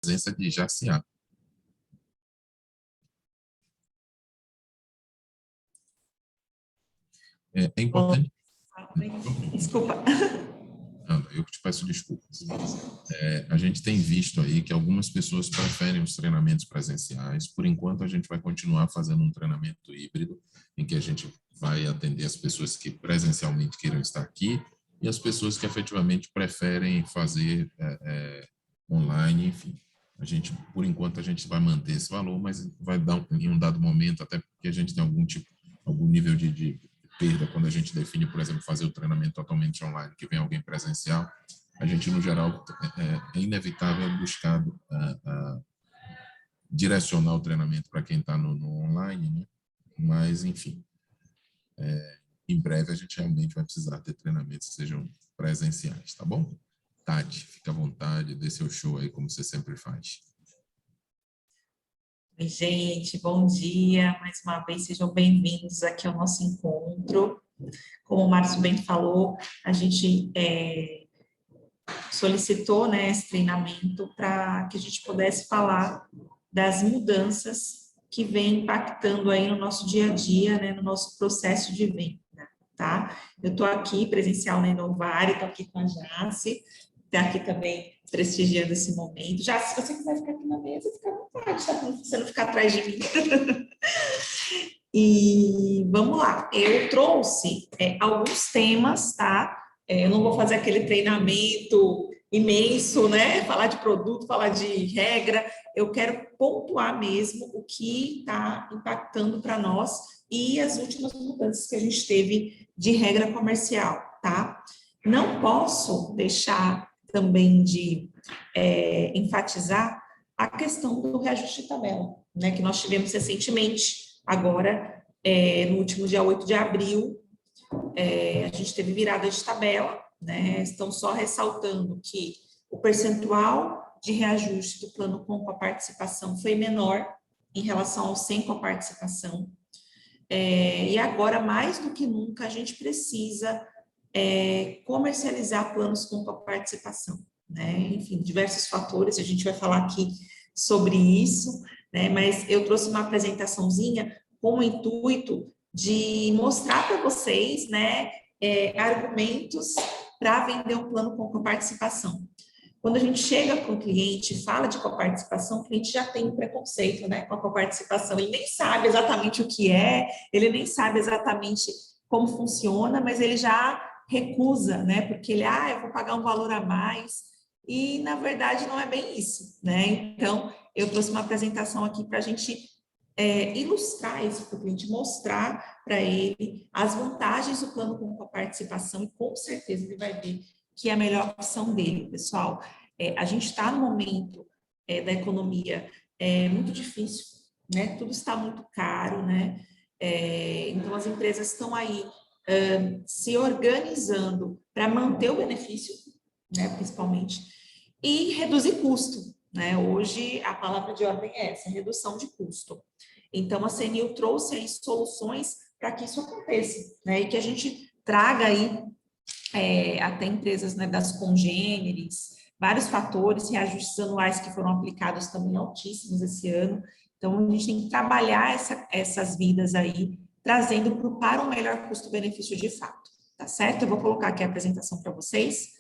presença de Jaciá. É importante... Desculpa. Eu que te peço desculpas. A gente tem visto aí que algumas pessoas preferem os treinamentos presenciais. Por enquanto, a gente vai continuar fazendo um treinamento híbrido, em que a gente vai atender as pessoas que presencialmente queiram estar aqui e as pessoas que efetivamente preferem fazer online, enfim. Por enquanto, a gente vai manter esse valor, mas vai dar em um dado momento, até porque a gente tem algum nível de perda quando a gente define, por exemplo, fazer o treinamento totalmente online, que vem alguém presencial, a gente, no geral, é inevitável buscar direcionar o treinamento para quem está no online, né? Mas, enfim, em breve a gente realmente vai precisar ter treinamentos que sejam presenciais, tá bom? Tati, fica à vontade, dê seu show aí, como você sempre faz. Oi, gente, bom dia. Mais uma vez, sejam bem-vindos aqui ao nosso encontro. Como o Márcio bem falou, a gente solicitou, né, esse treinamento para que a gente pudesse falar das mudanças que vem impactando aí no nosso dia a dia, né, no nosso processo de venda, tá? Eu estou aqui presencial na Inovar, estou aqui com a Jace, está aqui também prestigiando esse momento. Jace, se você quiser ficar aqui na mesa, fica à vontade, tá? Para você não ficar atrás de mim. E vamos lá, eu trouxe alguns temas, tá? Eu não vou fazer aquele treinamento imenso, né? Falar de produto, falar de regra. Eu quero pontuar mesmo o que está impactando para nós e as últimas mudanças que a gente teve de regra comercial, tá? Não posso deixar também de enfatizar a questão do reajuste de tabela, né? Que nós tivemos recentemente. Agora, no último dia 8 de abril, a gente teve virada de tabela, né? Estão só ressaltando que o percentual de reajuste do plano com a participação foi menor em relação ao sem com a participação. E agora, mais do que nunca, a gente precisa comercializar planos com a participação, né? Enfim, diversos fatores, a gente vai falar aqui sobre isso, né? Mas eu trouxe uma apresentaçãozinha com o intuito de mostrar para vocês, né, argumentos para vender um plano com coparticipação. Quando a gente chega para o cliente e fala de coparticipação, o cliente já tem um preconceito, né, com a coparticipação. Ele nem sabe exatamente o que é, ele nem sabe exatamente como funciona, mas ele já recusa, né, porque ele, eu vou pagar um valor a mais, e na verdade não é bem isso, né? Então, eu trouxe uma apresentação aqui para a gente ilustrar isso para o cliente, mostrar para ele as vantagens do plano com a participação e com certeza ele vai ver que é a melhor opção dele, pessoal. A gente está no momento da economia muito difícil, né? Tudo está muito caro, né? Então, as empresas estão aí se organizando para manter o benefício, né? Principalmente, e reduzir custo, né? Hoje, a palavra de ordem é essa, redução de custo. Então, a CNIL trouxe aí soluções para que isso aconteça, né? E que a gente traga aí até empresas, né, das congêneres, vários fatores, reajustes anuais que foram aplicados também altíssimos esse ano. Então, a gente tem que trabalhar essas vidas aí, trazendo para um melhor custo-benefício de fato, tá certo? Eu vou colocar aqui a apresentação para vocês,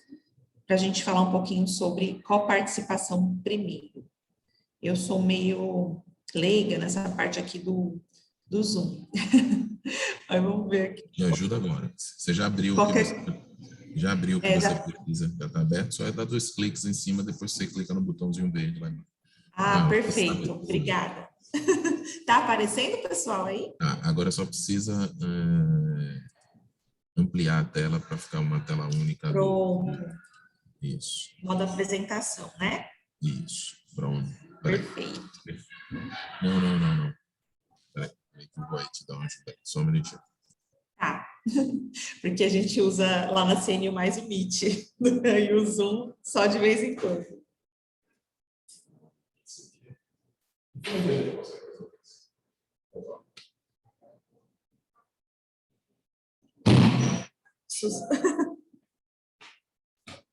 para a gente falar um pouquinho sobre coparticipação primeiro. Eu sou meio leiga nessa parte aqui do Zoom. Aí vamos ver aqui. Me ajuda agora. Você já abriu o que você precisa, já está aberto, só dar 2 cliques em cima, depois você clica no botãozinho verde lá. Perfeito, obrigada. Tá aparecendo, pessoal, aí? Agora só precisa ampliar a tela para ficar uma tela única. Pronto. Isso. Modo apresentação, né? Isso, pronto. Perfeito. Não. Peraí, que eu vou aí te dar uma ajuda. Só um minutinho. Tá. Porque a gente usa lá na CNU mais o Meet e o Zoom só de vez em quando.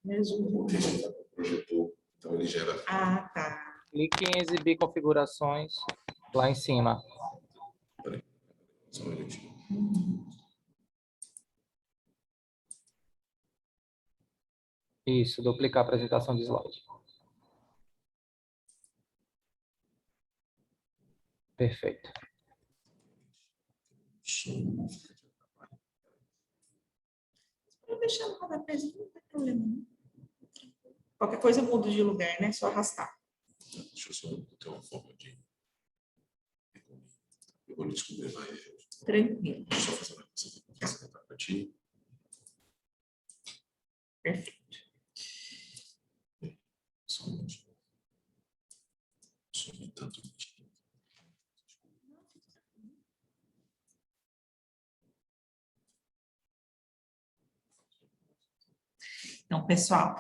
Me ajuda. Projetor, então ele gera. Tá. Clique em exibir configurações lá em cima. Peraí, só um minutinho. Isso, duplicar a apresentação de slide. Perfeito. Vou deixar no rodapézinho, não tem problema. Não. Qualquer coisa eu mudo de lugar, né? Só arrastar. Deixa eu só ter uma forma de... Eu vou descobrir lá. Tranquilo. Deixa eu fazer uma coisa aqui para apresentar para ti. Perfeito. Só um minutinho. Sumi tanto. Então, pessoal,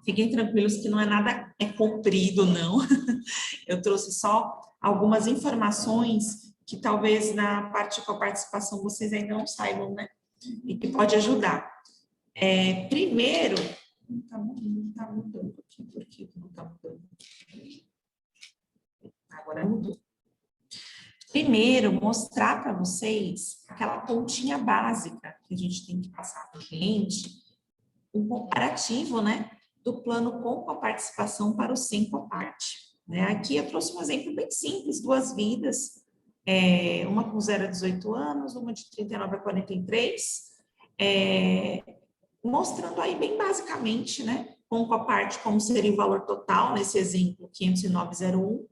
fiquem tranquilos que não é nada comprido, não. Eu trouxe só algumas informações que talvez na parte de coparticipação vocês ainda não saibam, né? E que pode ajudar. Primeiro, não está mudando aqui, por que não está mudando? Agora mudou. Primeiro, mostrar para vocês aquela pontinha básica que a gente tem que passar para o cliente, um comparativo, né, do plano com coparticipação para o sem coparte. Né? Aqui eu trouxe um exemplo bem simples, 2 vidas, uma com 0 a 18 anos, uma de 39 a 43, mostrando aí bem basicamente, né, com coparte como seria o valor total, nesse exemplo, 509,01,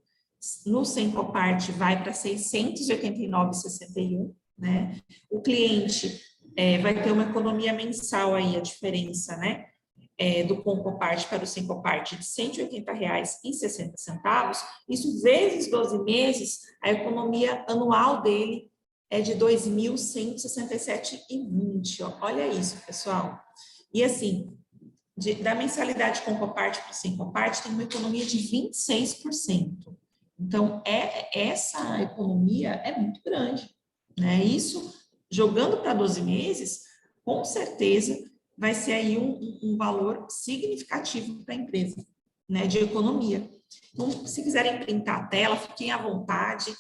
no sem coparte vai para 689,61, né? O cliente vai ter uma economia mensal aí, a diferença, né? Do com coparte para o sem coparte de R$ 180,60. Isso vezes 12 meses, a economia anual dele é de R$ 2.167,20. Olha isso, pessoal. E assim, da mensalidade com coparte para o sem coparte, tem uma economia de 26%. Então, essa economia é muito grande, né? Isso, jogando para 12 meses, com certeza vai ser aí um valor significativo para a empresa, né, de economia. Então, se quiserem printar a tela, fiquem à vontade.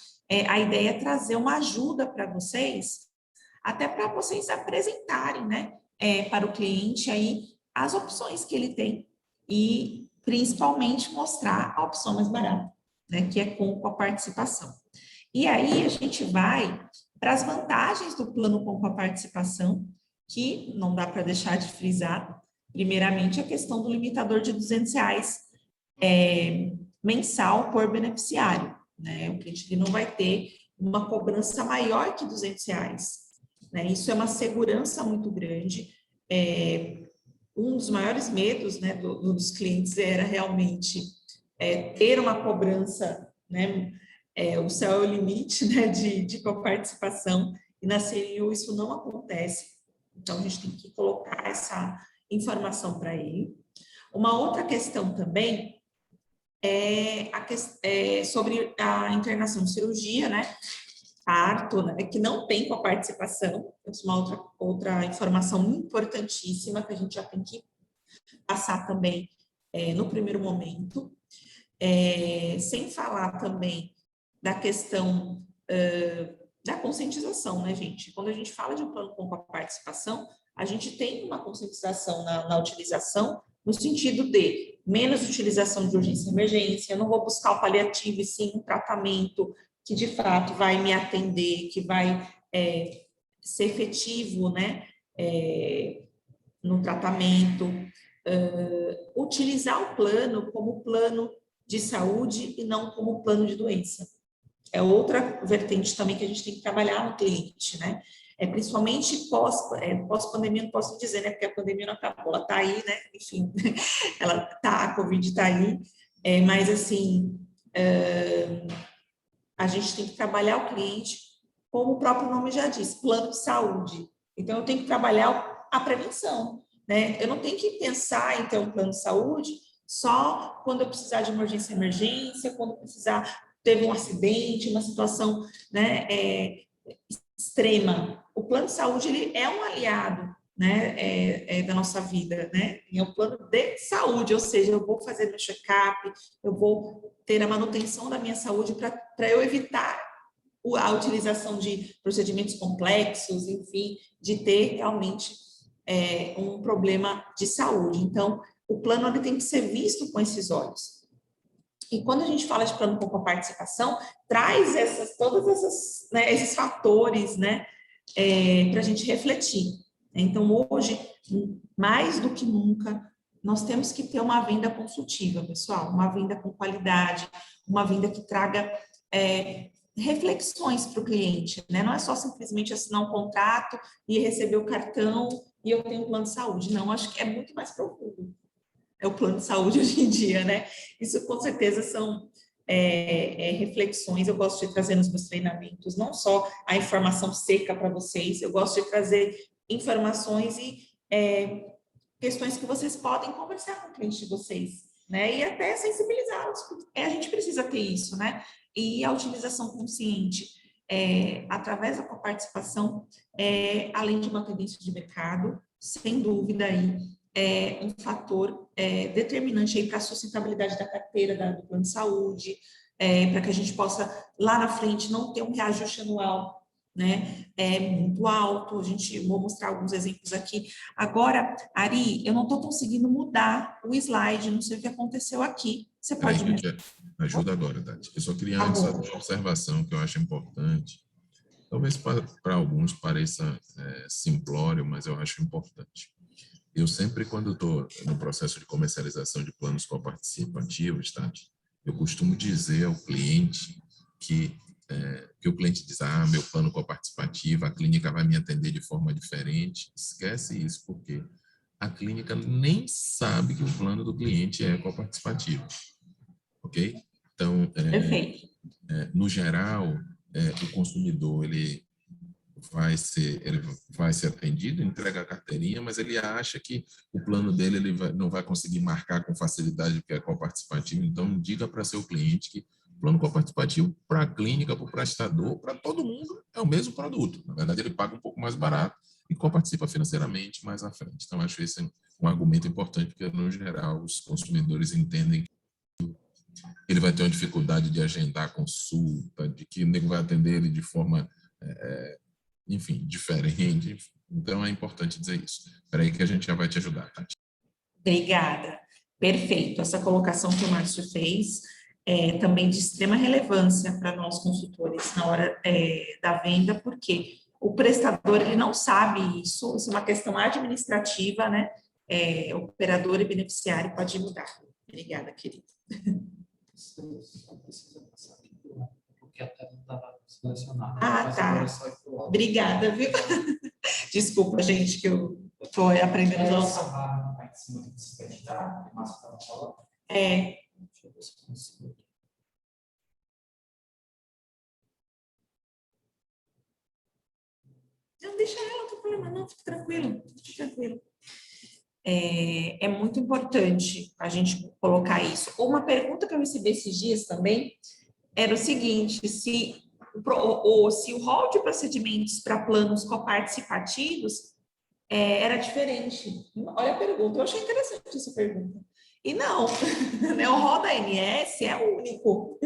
A ideia é trazer uma ajuda para vocês, até para vocês apresentarem, né, para o cliente aí as opções que ele tem e, principalmente, mostrar a opção mais barata, né, que é com a participação. E aí a gente vai para as vantagens do plano com a participação, que não dá para deixar de frisar. Primeiramente, a questão do limitador de R$ 200 mensal por beneficiário, né? O cliente ele não vai ter uma cobrança maior que R$ 200, né? Isso é uma segurança muito grande. Um dos maiores medos, né, dos clientes era realmente ter uma cobrança, né, o céu é o limite, né, de coparticipação, e na CNU isso não acontece, então a gente tem que colocar essa informação para ele. Uma outra questão também é sobre a internação de cirurgia, né, parto, né, que não tem coparticipação, é uma outra informação importantíssima que a gente já tem que passar também no primeiro momento. Sem falar também da questão da conscientização, né, gente? Quando a gente fala de um plano com participação, a gente tem uma conscientização na utilização, no sentido de menos utilização de urgência e emergência, eu não vou buscar o paliativo, e sim um tratamento que, de fato, vai me atender, que vai ser efetivo, né, no tratamento. Utilizar o plano como plano de saúde e não como plano de doença. É outra vertente também que a gente tem que trabalhar no cliente, né? Principalmente pós-pandemia, não posso dizer, né? Porque a pandemia não acabou, ela está aí, né? Enfim, a Covid está aí, mas assim, a gente tem que trabalhar o cliente, como o próprio nome já diz, plano de saúde. Então, eu tenho que trabalhar a prevenção, né? Eu não tenho que pensar em ter um plano de saúde só quando eu precisar de emergência, quando precisar, teve um acidente, uma situação, né, extrema. O plano de saúde ele é um aliado, né, da nossa vida, né? É um plano de saúde, ou seja, eu vou fazer meu check-up, eu vou ter a manutenção da minha saúde para eu evitar a utilização de procedimentos complexos, enfim, de ter realmente um problema de saúde. Então, o plano ele tem que ser visto com esses olhos. E quando a gente fala de plano com participação, traz esses fatores, né, para a gente refletir. Então, hoje, mais do que nunca, nós temos que ter uma venda consultiva, pessoal, uma venda com qualidade, uma venda que traga reflexões para o cliente, né? Não é só simplesmente assinar um contrato e receber o cartão e eu tenho um plano de saúde. Não, acho que é muito mais profundo. É o plano de saúde hoje em dia, né? Isso com certeza são reflexões. Eu gosto de trazer nos meus treinamentos, não só a informação seca para vocês, eu gosto de trazer informações e questões que vocês podem conversar com o cliente de vocês, né? E até sensibilizá-los, porque a gente precisa ter isso, né? E a utilização consciente, através da participação, além de uma tendência de mercado, sem dúvida aí, um fator determinante aí para a sustentabilidade da carteira do plano de saúde, para que a gente possa, lá na frente, não ter um reajuste anual, né, muito alto. Vou mostrar alguns exemplos aqui. Agora, Ari, eu não estou conseguindo mudar o slide, não sei o que aconteceu aqui. Você pode me ajuda agora, Tati. Eu só queria antes fazer uma observação que eu acho importante. Talvez para alguns pareça simplório, mas eu acho importante. Eu sempre, quando estou no processo de comercialização de planos coparticipativos, Tati, eu costumo dizer ao cliente que o cliente diz, meu plano coparticipativo, a clínica vai me atender de forma diferente. Esquece isso, porque a clínica nem sabe que o plano do cliente é coparticipativo, ok? Então, no geral, o consumidor, ele vai ser atendido, entrega a carteirinha, mas ele acha que o plano dele não vai conseguir marcar com facilidade porque é coparticipativo. Então, diga para seu cliente que o plano coparticipativo para a clínica, para o prestador, para todo mundo é o mesmo produto. Na verdade, ele paga um pouco mais barato e coparticipa financeiramente mais à frente. Então, acho esse um argumento importante, porque, no geral, os consumidores entendem que ele vai ter uma dificuldade de agendar a consulta, de que o nego vai atender ele de forma enfim, diferente. Então, é importante dizer isso. Espera aí que a gente já vai te ajudar, Tati. Obrigada. Perfeito. Essa colocação que o Márcio fez é também de extrema relevância para nós consultores na hora da venda, porque o prestador ele não sabe isso é uma questão administrativa, né? Operador e beneficiário pode mudar. Obrigada, querido. Porque a tela estava selecionada. Tá. Obrigada, viu? Desculpa, gente, que eu estou aprendendo. Não, deixa ela, não tem problema, não, fique tranquilo, fique tranquilo. É muito importante a gente colocar isso. Uma pergunta que eu recebi esses dias também era o seguinte, se o rol de procedimentos para planos coparticipativos era diferente. Olha a pergunta, eu achei interessante essa pergunta. E não, né, o rol da ANS é único,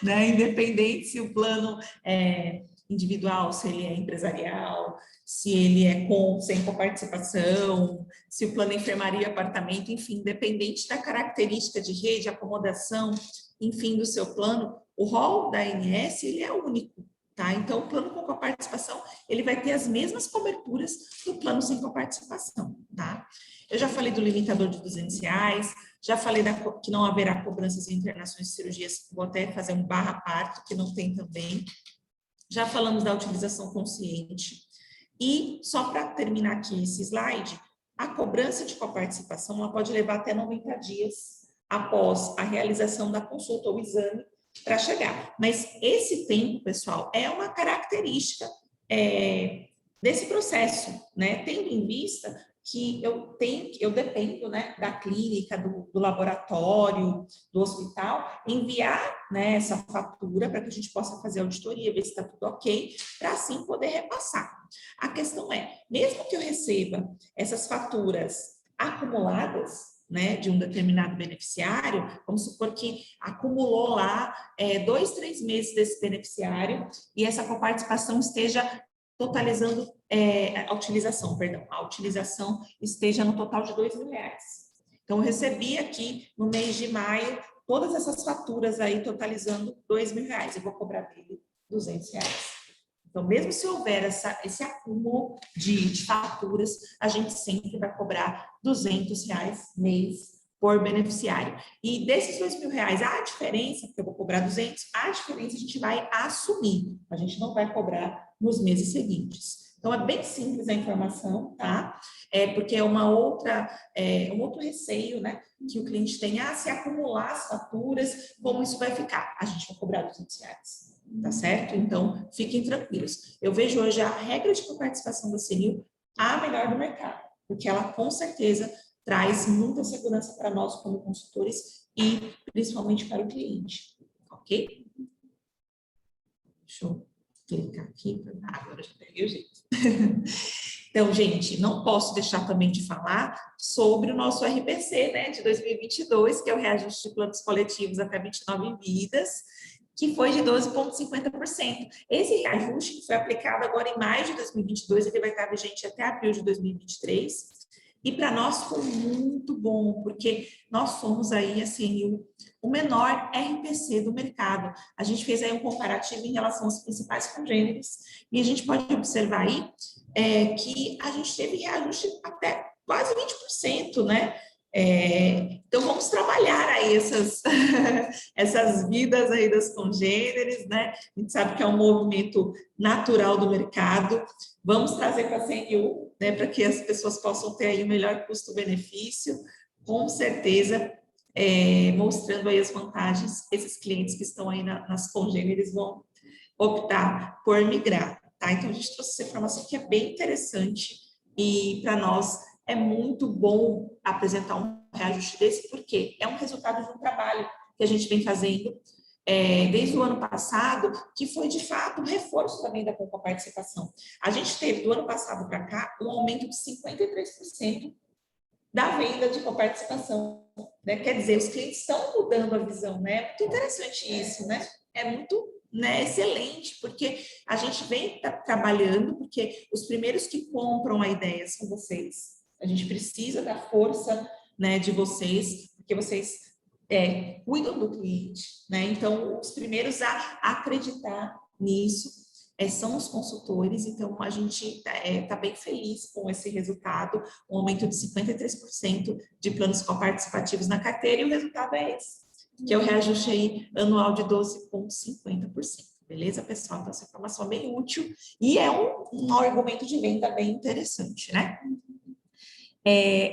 né, independente se o plano é individual, se ele é empresarial, se ele é sem coparticipação, se o plano é enfermaria, apartamento, enfim, independente da característica de rede, acomodação, enfim, do seu plano, o rol da ANS, ele é único, tá? Então, o plano com coparticipação, ele vai ter as mesmas coberturas do plano sem coparticipação, tá? Eu já falei do limitador de R$200, já falei que não haverá cobranças em internações de cirurgias, vou até fazer um /parto, que não tem também. Já falamos da utilização consciente. E, só para terminar aqui esse slide, a cobrança de coparticipação ela pode levar até 90 dias após a realização da consulta ou exame para chegar. Mas esse tempo, pessoal, é uma característica desse processo, né? Tendo em vista que eu dependo, né, da clínica, do laboratório, do hospital, enviar, né, essa fatura para que a gente possa fazer a auditoria, ver se está tudo ok, para assim poder repassar. A questão é, mesmo que eu receba essas faturas acumuladas, né, de um determinado beneficiário, vamos supor que acumulou lá 2, 3 meses desse beneficiário e essa coparticipação esteja totalizando a utilização esteja no total de R$2.000. Então, eu recebi aqui no mês de maio todas essas faturas aí totalizando R$2.000. Eu vou cobrar dele R$200. Então, mesmo se houver esse acúmulo de faturas, a gente sempre vai cobrar R$200 mês por beneficiário. E desses R$2.000, a diferença, porque eu vou cobrar 200, a diferença a gente vai assumir. A gente não vai cobrar nos meses seguintes. Então, é bem simples a informação, tá? Porque é um outro receio, né? Que o cliente tem, se acumular as faturas, como isso vai ficar? A gente vai cobrar R$200. Tá certo? Então, fiquem tranquilos. Eu vejo hoje a regra de coparticipação da CNIL a melhor do mercado, porque ela, com certeza, traz muita segurança para nós como consultores e principalmente para o cliente, ok? Deixa eu clicar aqui. Agora já peguei o jeito. Então, gente, não posso deixar também de falar sobre o nosso RPC, né, de 2022, que é o reajuste de planos coletivos até 29 vidas, que foi de 12,50%. Esse reajuste foi aplicado agora em maio de 2022, ele vai estar vigente até abril de 2023, e para nós foi muito bom, porque nós somos aí, assim, o menor RPC do mercado. A gente fez aí um comparativo em relação aos principais congêneres, e a gente pode observar aí que a gente teve reajuste até quase 20%, né? Então, vamos trabalhar aí essas vidas aí das congêneres, né? A gente sabe que é um movimento natural do mercado. Vamos trazer para a CNU, né? Para que as pessoas possam ter aí o melhor custo-benefício, com certeza, mostrando aí as vantagens. Esses clientes que estão aí nas congêneres vão optar por migrar, tá? Então, a gente trouxe essa informação que é bem interessante e para nós é muito bom apresentar um reajuste desse, porque é um resultado de um trabalho que a gente vem fazendo desde o ano passado, que foi, de fato, um reforço também da coparticipação. A gente teve, do ano passado para cá, um aumento de 53% da venda de coparticipação, né? Quer dizer, os clientes estão mudando a visão, né? É muito interessante isso, né? É muito excelente, porque a gente vem trabalhando, porque os primeiros que compram a ideia são vocês. A gente precisa da força, né, de vocês, porque vocês cuidam do cliente, né? Então, os primeiros a acreditar nisso são os consultores. Então, a gente está bem feliz com esse resultado, um aumento de 53% de planos coparticipativos na carteira, e o resultado é esse, que é o reajuste aí anual de 12,50%. Beleza, pessoal? Então, essa informação é bem útil e é um argumento de venda bem interessante, né?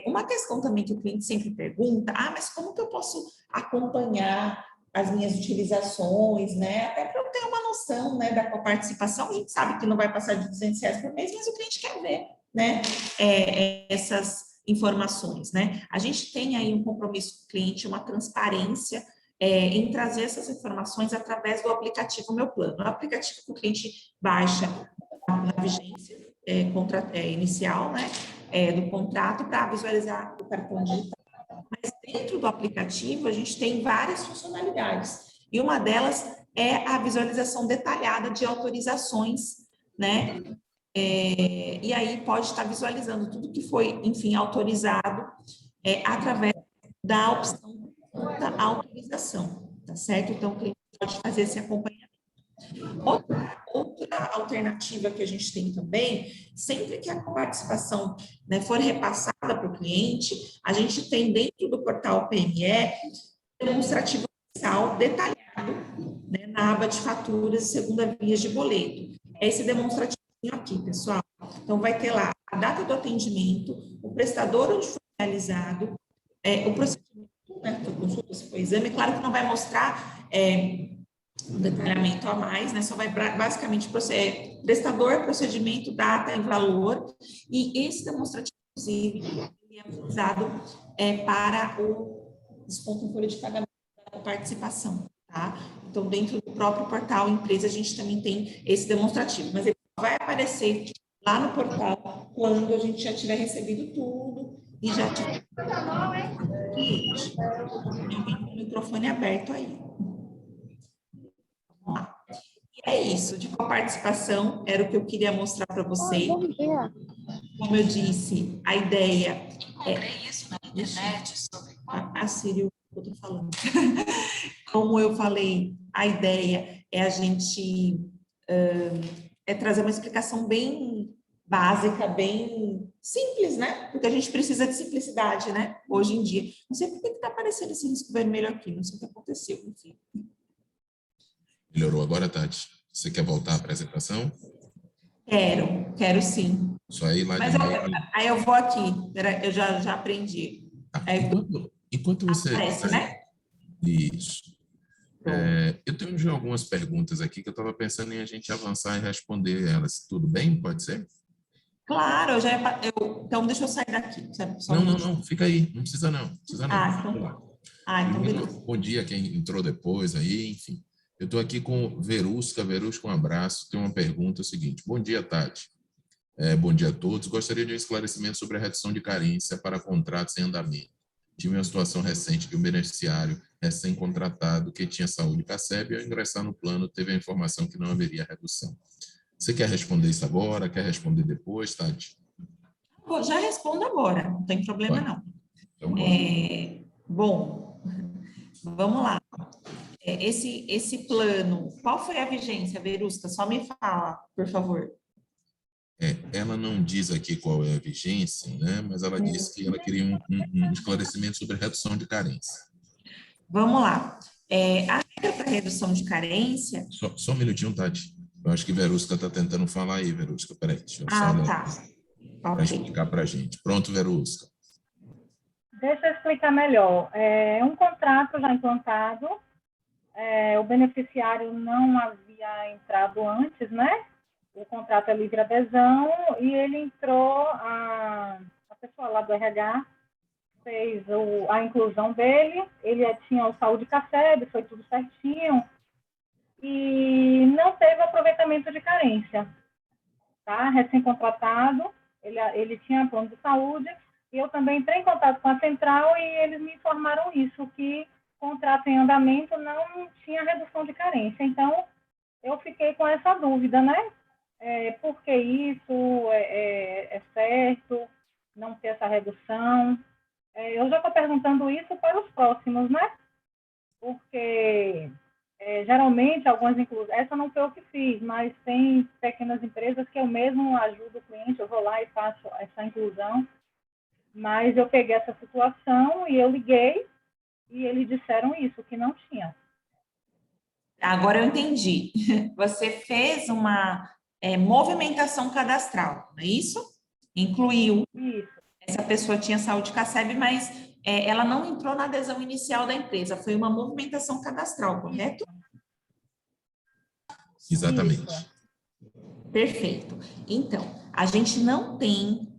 Uma questão também que o cliente sempre pergunta, mas como que eu posso acompanhar as minhas utilizações, né? Até para eu ter uma noção, né, da coparticipação. A gente sabe que não vai passar de R$200 por mês, mas o cliente quer ver, né, essas informações, né? A gente tem aí um compromisso com o cliente, uma transparência em trazer essas informações através do aplicativo Meu Plano. O aplicativo que o cliente baixa na vigência inicial, né, do contrato, para visualizar o cartão digital. Mas dentro do aplicativo, a gente tem várias funcionalidades. E uma delas é a visualização detalhada de autorizações, né? E aí pode estar visualizando tudo que foi, enfim, autorizado através da opção da autorização, tá certo? Então, o cliente pode fazer esse acompanhamento. Outra alternativa que a gente tem também, sempre que a participação, né, for repassada para o cliente, a gente tem dentro do portal PME demonstrativo fiscal detalhado, né, na aba de faturas e segunda via de boleto. É esse demonstrativo aqui, pessoal. Então, vai ter lá a data do atendimento, o prestador onde foi realizado, o procedimento, né, foi consulta, se foi exame. Claro que não vai mostrar um detalhamento a mais, né? Só vai basicamente prestador, procedimento, data e valor. E esse demonstrativo inclusive, ele é utilizado para o desconto em folha de pagamento da participação, tá? Então, dentro do próprio portal empresa, a gente também tem esse demonstrativo, mas ele vai aparecer lá no portal quando a gente já tiver recebido tudo e já tiver cliente. Tem alguém com o microfone aberto aí. Vamos lá. E é isso, de participação, era o que eu queria mostrar para vocês. Bom dia. Como eu disse, a ideia Encontrei isso na internet sobre a Sírio, eu estou falando. Como eu falei, a ideia é a gente trazer uma explicação bem básica, bem simples, né? Porque a gente precisa de simplicidade, né? Hoje em dia. Não sei por que está aparecendo esse risco vermelho aqui, não sei o que aconteceu, enfim. Melhorou agora, Tati? Você quer voltar à apresentação? Quero sim. Só ir lá Mas de meio. aí eu vou aqui, eu já aprendi. Enquanto você... Aparece, né? Isso. Eu tenho já algumas perguntas aqui que eu estava pensando em a gente avançar e responder elas. Tudo bem? Pode ser? Claro, então deixa eu sair daqui. Não, fica aí. Não precisa não. Então beleza. Bom dia quem entrou depois aí, enfim. Eu estou aqui com Verusca, um abraço. Tem uma pergunta, é o seguinte. Bom dia, Tati. Bom dia a todos. Gostaria de um esclarecimento sobre a redução de carência para contratos em andamento. Tive uma situação recente de um beneficiário recém-contratado que tinha saúde CACEB e, ao ingressar no plano, teve a informação que não haveria redução. Você quer responder isso agora? Quer responder depois, Tati? Já respondo agora, não tem problema não. Então, bom, vamos lá. Esse plano, qual foi a vigência, Verusca? Só me fala, por favor. Ela não diz aqui qual é a vigência, né? Mas ela disse que ela queria um esclarecimento sobre redução de carência. Vamos lá. A regra para redução de carência... Só um minutinho, Tati. Eu acho que Verusca está tentando falar aí, Verusca. Peraí, deixa eu só ler para explicar para a gente. Pronto, Verusca. Deixa eu explicar melhor. É um contrato já implantado, o beneficiário não havia entrado antes, né? O contrato é livre adesão e ele entrou, a pessoa lá do RH fez a inclusão dele, ele tinha o saúde CACEB, foi tudo certinho, e não teve aproveitamento de carência, tá? Recém-contratado, ele tinha plano de saúde, e eu também entrei em contato com a central e eles me informaram isso, que contrato em andamento não tinha redução de carência. Então, eu fiquei com essa dúvida, né? Por que isso é certo não ter essa redução? Eu já estou perguntando isso para os próximos, né? Porque geralmente algumas inclusões, essa não foi eu que fiz, mas tem pequenas empresas que eu mesmo ajudo o cliente, eu vou lá e faço essa inclusão, mas eu peguei essa situação e eu liguei e eles disseram isso, que não tinha. Agora eu entendi. Você fez uma movimentação cadastral, não é isso? Incluiu. Isso. Essa pessoa tinha saúde CACEB, mas ela não entrou na adesão inicial da empresa. Foi uma movimentação cadastral, correto? Exatamente. Isso. Perfeito. Então, a gente não tem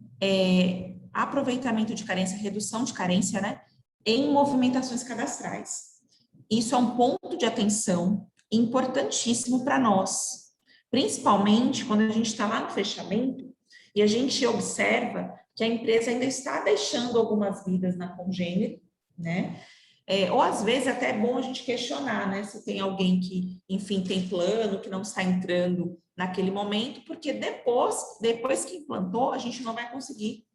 aproveitamento de carência, redução de carência, né? Em movimentações cadastrais. Isso é um ponto de atenção importantíssimo para nós. Principalmente quando a gente está lá no fechamento e a gente observa que a empresa ainda está deixando algumas vidas na congênere, né? Ou às vezes até é bom a gente questionar, né? Se tem alguém que, enfim, tem plano, que não está entrando naquele momento, porque depois que implantou, a gente não vai conseguir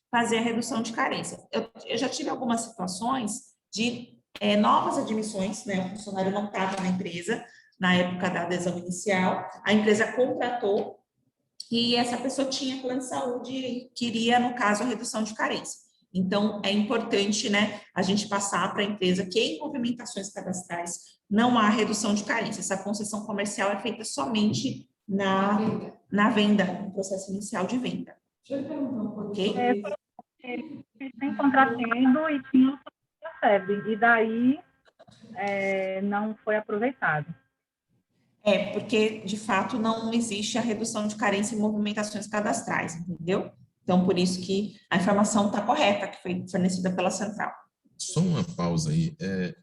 fazer a redução de carência. Eu já tive algumas situações de novas admissões, né? O funcionário não estava na empresa na época da adesão inicial, a empresa contratou e essa pessoa tinha plano de saúde e queria, no caso, a redução de carência. Então, é importante, né, a gente passar para a empresa que em movimentações cadastrais não há redução de carência. Essa concessão comercial é feita somente na venda, no processo inicial de venda. Deixa eu perguntar um pouco. Ok? Ele tem contratando e tinha o CACEB, e daí não foi aproveitado. Porque, de fato, não existe a redução de carência em movimentações cadastrais, entendeu? Então, por isso que a informação está correta, que foi fornecida pela central. Só uma pausa aí.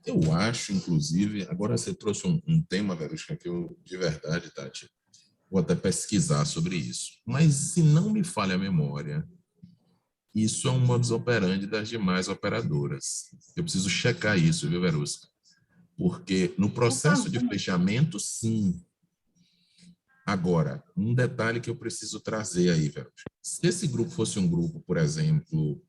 Eu acho, inclusive, agora você trouxe um tema, Verusca, que eu, de verdade, Tati, vou até pesquisar sobre isso. Mas, se não me falha a memória, isso é um modus operandi das demais operadoras. Eu preciso checar isso, viu, Verusca? Porque no processo de fechamento, sim. Agora, um detalhe que eu preciso trazer aí, Verusca. Se esse grupo fosse um grupo, por exemplo...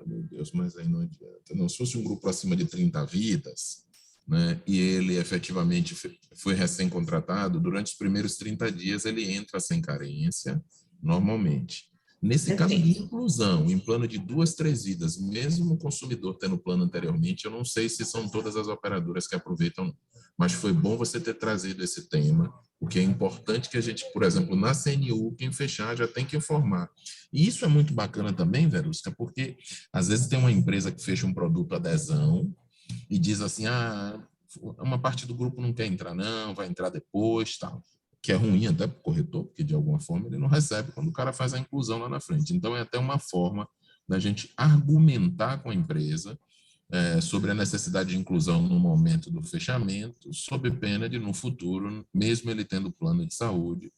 meu Deus, mas aí não adianta. Não, se fosse um grupo acima de 30 vidas, né, e ele efetivamente foi recém-contratado, durante os primeiros 30 dias ele entra sem carência, normalmente. Nesse caso de inclusão, em plano de 2, 3 vidas, mesmo o consumidor tendo plano anteriormente, eu não sei se são todas as operadoras que aproveitam, mas foi bom você ter trazido esse tema, porque é importante que a gente, por exemplo, na CNU, quem fechar já tem que informar. E isso é muito bacana também, Verusca, porque às vezes tem uma empresa que fecha um produto adesão e diz assim, uma parte do grupo não quer entrar não, vai entrar depois, tal. Que é ruim até para o corretor, porque de alguma forma ele não recebe quando o cara faz a inclusão lá na frente. Então é até uma forma da gente argumentar com a empresa sobre a necessidade de inclusão no momento do fechamento, sob pena de, no futuro, mesmo ele tendo plano de saúde,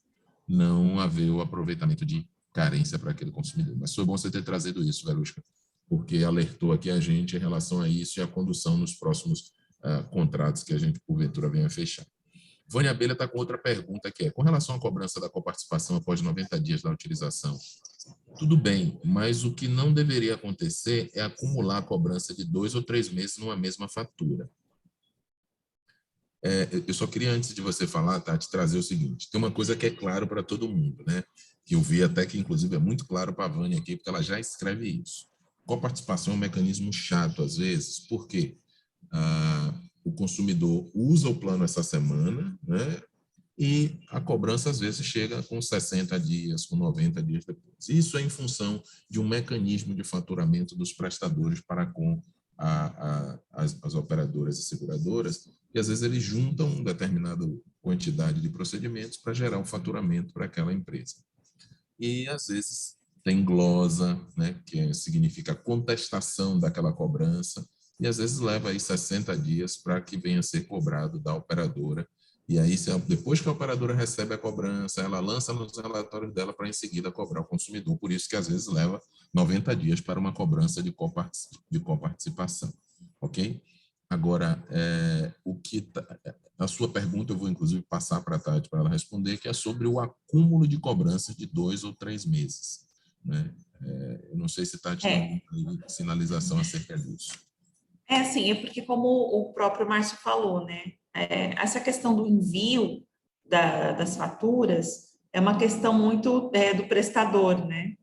não haver o aproveitamento de carência para aquele consumidor. Mas foi bom você ter trazido isso, Verusca, porque alertou aqui a gente em relação a isso e a condução nos próximos contratos que a gente, porventura, venha fechar. Vânia Abelha está com outra pergunta, que é, com relação à cobrança da coparticipação após 90 dias da utilização, tudo bem, mas o que não deveria acontecer é acumular a cobrança de 2 ou 3 meses numa mesma fatura. Eu só queria, antes de você falar, Tati, trazer o seguinte, tem uma coisa que é claro para todo mundo, né? Que eu vi até que, inclusive, é muito claro para a Vânia aqui, porque ela já escreve isso. Coparticipação é um mecanismo chato, às vezes, porque o consumidor usa o plano essa semana, né? E a cobrança, às vezes, chega com 60 dias, com 90 dias depois. Isso é em função de um mecanismo de faturamento dos prestadores para com as operadoras e seguradoras, e às vezes eles juntam uma determinada quantidade de procedimentos para gerar um faturamento para aquela empresa. E, às vezes, tem glosa, né, que significa contestação daquela cobrança, e às vezes leva aí 60 dias para que venha a ser cobrado da operadora. E aí, depois que a operadora recebe a cobrança, ela lança nos relatórios dela para em seguida cobrar o consumidor. Por isso que às vezes leva 90 dias para uma cobrança de coparticipação. Ok? Agora, a sua pergunta eu vou inclusive passar para a Tati para ela responder, que é sobre o acúmulo de cobranças de 2 ou 3 meses. Né? Eu não sei se Tati tem alguma sinalização acerca disso. Sim, é porque como o próprio Márcio falou, né? Essa questão do envio das faturas é uma questão muito do prestador, né?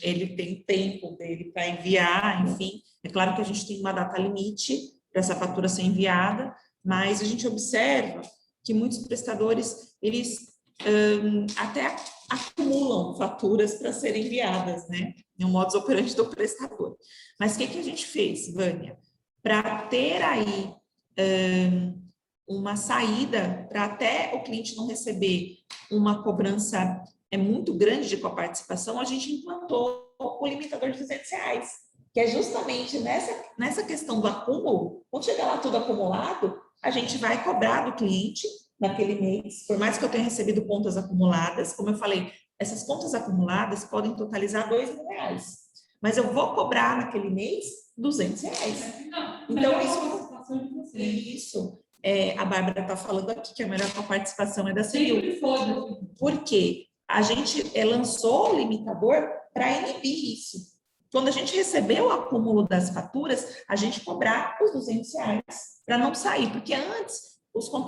Ele tem tempo dele para enviar, enfim. É claro que a gente tem uma data limite para essa fatura ser enviada, mas a gente observa que muitos prestadores, eles até acumulam faturas para serem enviadas, né? É um modus operandi do prestador. Mas o que a gente fez, Vânia? Para ter aí uma saída, para até o cliente não receber uma cobrança muito grande de coparticipação, a gente implantou o limitador de R$200, que é justamente nessa questão do acúmulo. Quando chegar lá tudo acumulado, a gente vai cobrar do cliente naquele mês, por mais que eu tenha recebido contas acumuladas, como eu falei, essas contas acumuladas podem totalizar R$2.000, mas eu vou cobrar naquele mês R$200. Então, isso a Bárbara está falando aqui que a melhor participação é da CNU. Por quê? A gente lançou o limitador para inibir isso. Quando a gente recebeu o acúmulo das faturas, a gente cobrar os R$200 para não sair, porque antes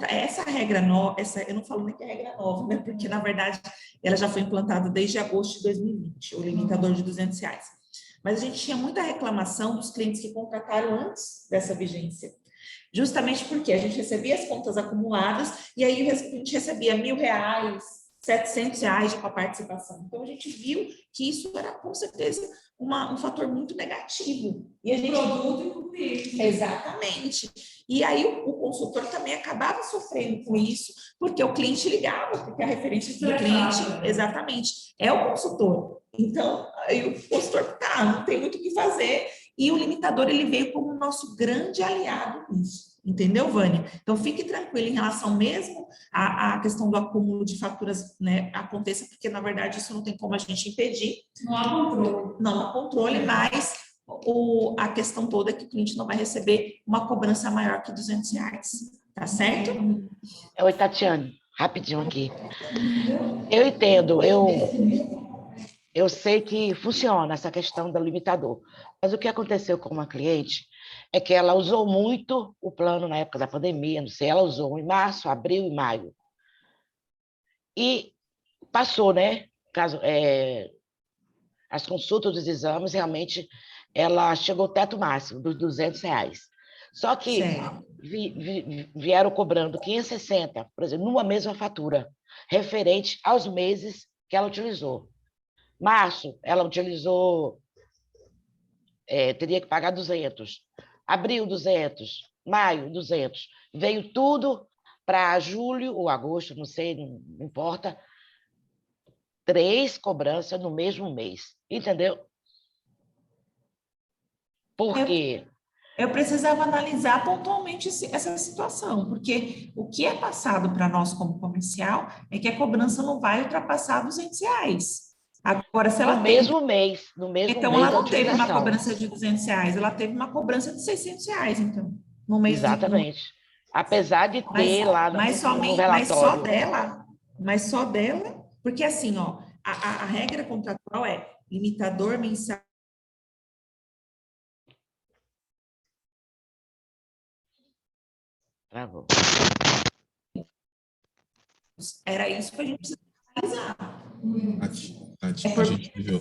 essa regra nova, eu não falo nem que é regra nova, né? Porque na verdade ela já foi implantada desde agosto de 2020, o limitador de R$200. Mas a gente tinha muita reclamação dos clientes que contrataram antes dessa vigência. Justamente porque a gente recebia as contas acumuladas e aí a gente recebia R$1.000, R$700 de participação. Então, a gente viu que isso era, com certeza, um fator muito negativo. E a gente... Produto e com cliente. Exatamente. E aí o consultor também acabava sofrendo com isso, porque o cliente ligava, porque a referência do cliente, exatamente, é o consultor. Então, aí o consultor, não tem muito o que fazer, e o limitador, ele veio como nosso grande aliado nisso. Entendeu, Vânia? Então, fique tranquilo em relação mesmo à questão do acúmulo de faturas, né, aconteça, porque, na verdade, isso não tem como a gente impedir. Não há controle. Não há controle, mas a questão toda é que o cliente não vai receber uma cobrança maior que R$200, tá certo? Oi, Tatiane, rapidinho aqui. Eu entendo, eu sei que funciona essa questão do limitador, mas o que aconteceu com uma cliente é que ela usou muito o plano na época da pandemia, não sei, ela usou em março, abril e maio. E passou, né? As consultas dos exames, realmente, ela chegou ao teto máximo, dos R$200. Só que vieram cobrando 560, por exemplo, numa mesma fatura, referente aos meses que ela utilizou. Março, ela utilizou, teria que pagar 200. Abril, 200. Maio, 200. Veio tudo para julho ou agosto, não sei, não importa. 3 cobranças no mesmo mês. Entendeu? Por quê? Eu precisava analisar pontualmente essa situação, porque o que é passado para nós como comercial é que a cobrança não vai ultrapassar R$200. Agora, se ela no mesmo mês, então ela não teve uma cobrança de R$200, ela teve uma cobrança de R$600, então, no mês. Exatamente. Apesar de ter lá no relatório. Mas só dela, porque assim, ó, a regra contratual é limitador mensal. Travou. Era isso que a gente precisava analisar. Tati, É a gente viu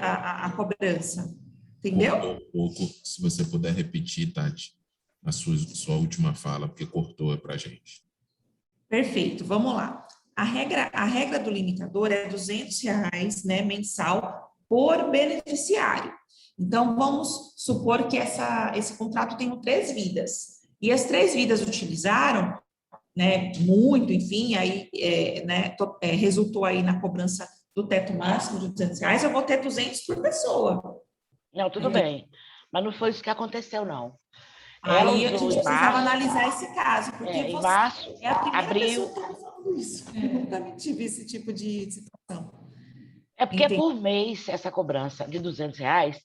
a cobrança. Entendeu? cortou um pouco. Se você puder repetir, Tati, a sua última fala, porque cortou para a gente. Perfeito, vamos lá. A regra do limitador é R$200, né, mensal por beneficiário. Então, vamos supor que esse contrato tem 3 vidas. E as 3 vidas utilizaram, né, muito, enfim, aí, resultou aí na cobrança do teto máximo de R$200, eu vou ter 200 por pessoa. Não, tudo bem. Mas não foi isso que aconteceu, não. Aí a gente precisava analisar esse caso, porque em março, é a primeira abril. pessoa que está falando isso. Eu nunca tive esse tipo de situação. É porque por mês essa cobrança de R$200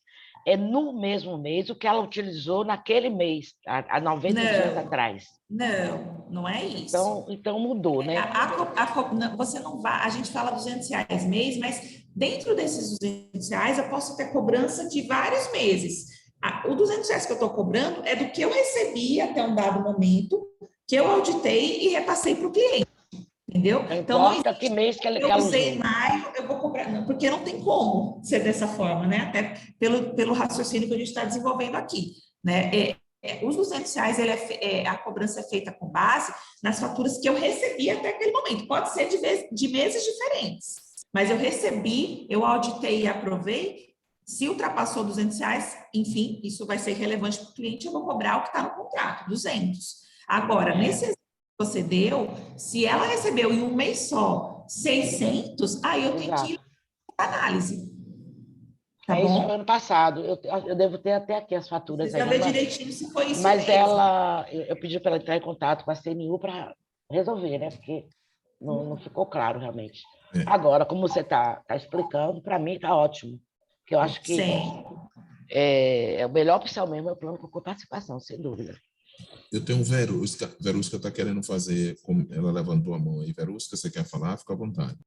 é no mesmo mês o que ela utilizou naquele mês, há 90 dias atrás. Não é isso. Então mudou, né? Você não vai, a gente fala R$200 mês, mas dentro desses R$200 eu posso ter cobrança de vários meses. O R$200 que eu estou cobrando é do que eu recebi até um dado momento, que eu auditei e repassei para o cliente. Entendeu? Então, não importa que mês que ela usei usou. em maio, eu vou cobrar, não, porque não tem como ser dessa forma, né? Até pelo raciocínio que a gente está desenvolvendo aqui, né? Os R$200, a cobrança é feita com base nas faturas que eu recebi até aquele momento. Pode ser de meses diferentes, mas eu recebi, eu auditei e aprovei. Se ultrapassou R$200, enfim, isso vai ser relevante para o cliente, eu vou cobrar o que está no contrato, 200. Agora, nesse exemplo que você deu, se ela recebeu em um mês só 600, aí eu tenho que ir para análise. Tá bom? Isso foi ano passado. Eu devo ter até aqui as faturas. Você já vê direitinho se foi isso mas mesmo. eu pedi para ela entrar em contato com a CNU para resolver, né? Porque não ficou claro realmente. Agora, como você está explicando, para mim está ótimo. Porque eu acho que a melhor opção mesmo é o plano com participação, sem dúvida. Eu tenho Verusca. Verusca está querendo fazer, ela levantou a mão aí. Verusca, você quer falar? Fica à vontade.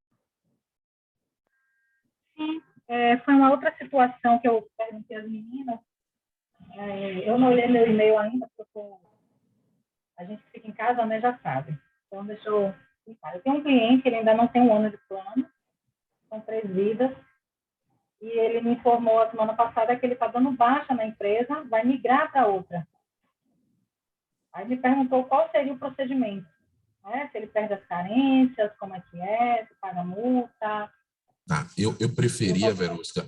Sim, foi uma outra situação que eu perguntei às meninas. Eu não olhei meu e-mail ainda, porque a gente fica em casa, né, já sabe. Então, deixa eu explicar. Eu tenho um cliente, ele ainda não tem 1 ano de plano, são 3 vidas, e ele me informou a semana passada que ele está dando baixa na empresa, vai migrar para outra. Aí me perguntou qual seria o procedimento, né? Se ele perde as carências, como é que se paga multa, Tá, eu preferia, Verusca,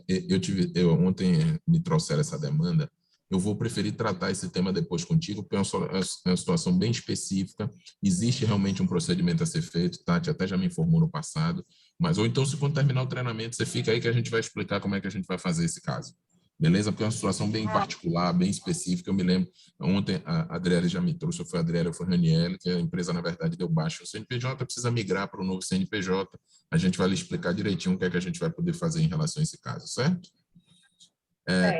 ontem me trouxeram essa demanda, eu vou preferir tratar esse tema depois contigo, porque é uma situação bem específica, existe realmente um procedimento a ser feito, Tati até já me informou no passado, mas ou então, se quando terminar o treinamento, você fica aí que a gente vai explicar como é que a gente vai fazer esse caso. Beleza? Porque é uma situação bem particular, bem específica. Eu me lembro, ontem a Adriele já me trouxe, foi a Adriele ou foi a Raniele, que a empresa, na verdade, deu baixo no CNPJ, precisa migrar para o novo CNPJ. A gente vai lhe explicar direitinho o que é que a gente vai poder fazer em relação a esse caso, certo?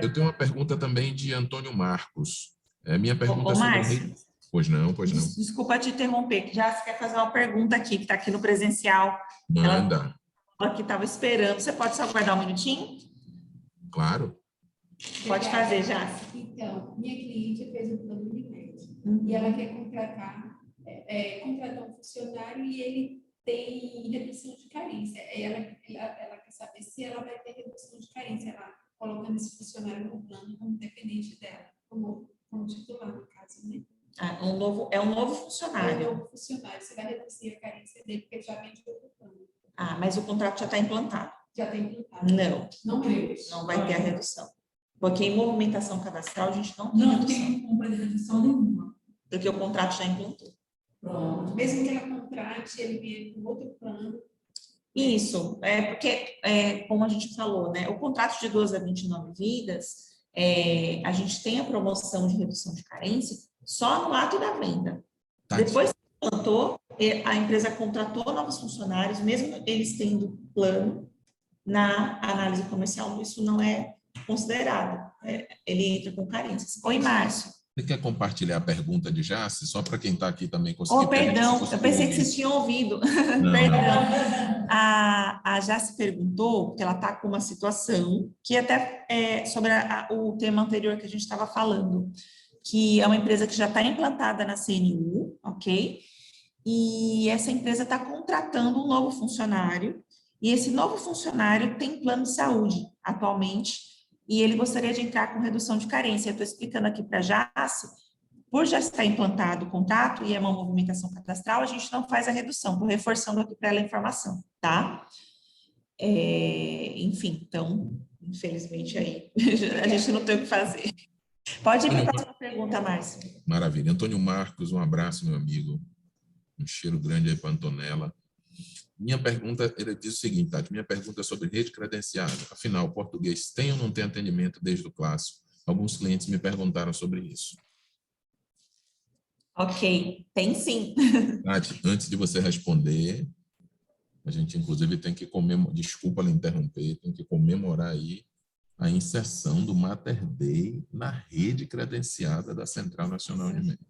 Eu tenho uma pergunta também de Antônio Marcos. Minha pergunta é sobre... Márcio, Pois não, pois não. desculpa te interromper, que já você quer fazer uma pergunta aqui, que está aqui no presencial. Manda. Ela que estava esperando. Você pode só aguardar um minutinho? Claro. Pode fazer, já. Então, minha cliente fez um plano de médico e ela quer contratar um funcionário e ele tem redução de carência. Ela quer saber se ela vai ter redução de carência, ela colocando esse funcionário no plano como dependente dela, como titular, no caso, né? É um novo funcionário. É um novo funcionário, você vai reduzir a carência dele, porque ele já vem de outro plano. Mas o contrato já está implantado. Já está implantado. Não vai ter a redução. Porque em movimentação cadastral a gente não tem Não redução. tem compra de redução nenhuma. Porque o contrato já implantou. Pronto. Mesmo que ela contrate, ele venha com outro plano. Isso, porque, como a gente falou, né, o contrato de 12 a 29 vidas, a gente tem a promoção de redução de carência só no ato da venda. Tá. Depois que implantou, a empresa contratou novos funcionários, mesmo eles tendo plano, na análise comercial, isso não é considerado. Ele entra com carências. Oi, Márcio. Você quer compartilhar a pergunta de Jace? Só para quem está aqui também conseguir. Perdão, eu pensei que vocês tinham ouvido. Não, Perdão. A Jace perguntou, porque ela está com uma situação, que até sobre o tema anterior que a gente estava falando, que é uma empresa que já está implantada na CNU, ok? E essa empresa está contratando um novo funcionário, e esse novo funcionário tem plano de saúde atualmente, e ele gostaria de entrar com redução de carência. Eu estou explicando aqui para a Jace, por já estar implantado o contrato e é uma movimentação cadastral, a gente não faz a redução. Estou reforçando aqui para ela a informação, tá? Enfim, então, infelizmente aí, a gente não tem o que fazer. Pode ir para a próxima pergunta, Márcio. Maravilha. Antônio Marcos, um abraço, meu amigo. Um cheiro grande aí para a Antonella. Minha pergunta, ele diz o seguinte, Tati, minha pergunta é sobre rede credenciada. Afinal, o português tem ou não tem atendimento desde o clássico? Alguns clientes me perguntaram sobre isso. Ok, tem sim. Tati, antes de você responder, a gente inclusive tem que comemorar, desculpa lhe interromper, tem que comemorar aí a inserção do Mater Dei na rede credenciada da Central Nacional de Médicos.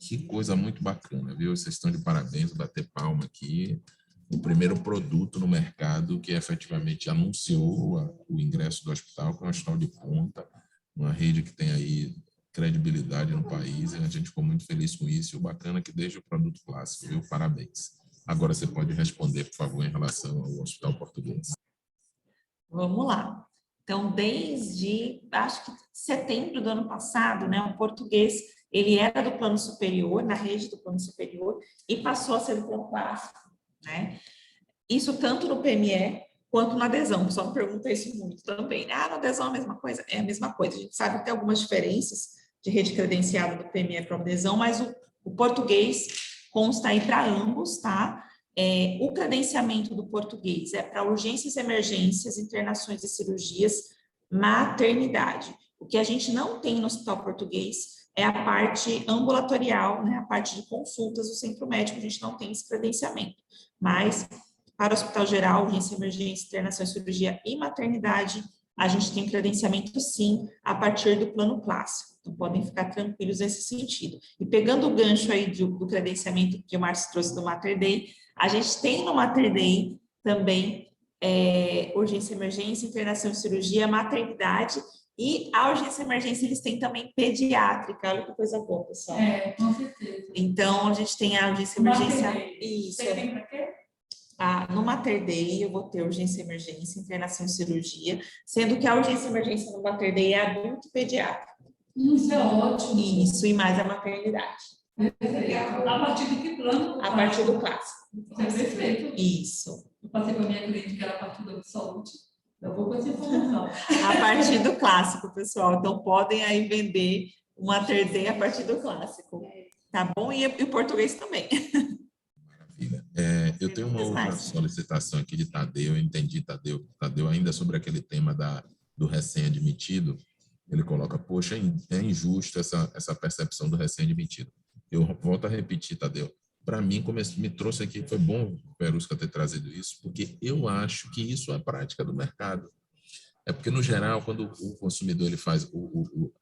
Que coisa muito bacana, viu? Vocês estão de parabéns, bater palma aqui. O primeiro produto no mercado que efetivamente anunciou o ingresso do hospital, que é um hospital de ponta, uma rede que tem aí credibilidade no país, e a gente ficou muito feliz com isso, e o bacana é que desde o produto clássico, viu? Parabéns. Agora você pode responder, por favor, em relação ao Hospital Português. Vamos lá. Então, desde, acho que setembro do ano passado, né, o português, ele era do plano superior, na rede do plano superior, e passou a ser do plano clássico, né? Isso tanto no PME quanto na adesão. O pessoal me pergunta isso muito também. Na adesão é a mesma coisa? É a mesma coisa. A gente sabe que tem algumas diferenças de rede credenciada do PME para a adesão, mas o português consta aí para ambos, tá? O credenciamento do português é para urgências, emergências, internações e cirurgias, maternidade. O que a gente não tem no Hospital Português é a parte ambulatorial, né, a parte de consultas do centro médico, a gente não tem esse credenciamento. Mas, para o Hospital Geral, urgência, emergência, internação, cirurgia e maternidade, a gente tem credenciamento, sim, a partir do plano clássico. Então, podem ficar tranquilos nesse sentido. E pegando o gancho aí do credenciamento que o Márcio trouxe do Mater Dei, a gente tem no Mater Dei também urgência, emergência, internação, cirurgia, maternidade, e a urgência e emergência eles têm também pediátrica. Olha que coisa boa, pessoal. Com certeza. Então, a gente tem a urgência e emergência. Isso. Você tem para quê? No Mater Dei, eu vou ter urgência e emergência, internação e cirurgia, sendo que a urgência e emergência no Mater Dei é adulto e pediátrico. Isso é ótimo. Isso, e mais a maternidade. A partir de que plano? A partir do clássico. É perfeito. Isso. Eu passei para a minha cliente que era a partir do absolute. Eu vou com essa informação. A partir do clássico, pessoal. Então, podem aí vender o Mater Dei a partir do clássico. Tá bom? E o português também. Maravilha. Eu tenho uma outra solicitação aqui de Tadeu. Eu entendi, Tadeu, ainda sobre aquele tema do recém-admitido. Ele coloca, poxa, é injusto essa percepção do recém-admitido. Eu volto a repetir, Tadeu. Para mim, como me trouxe aqui, foi bom o Verusca ter trazido isso, porque eu acho que isso é prática do mercado. É porque, no geral, quando o consumidor ele faz,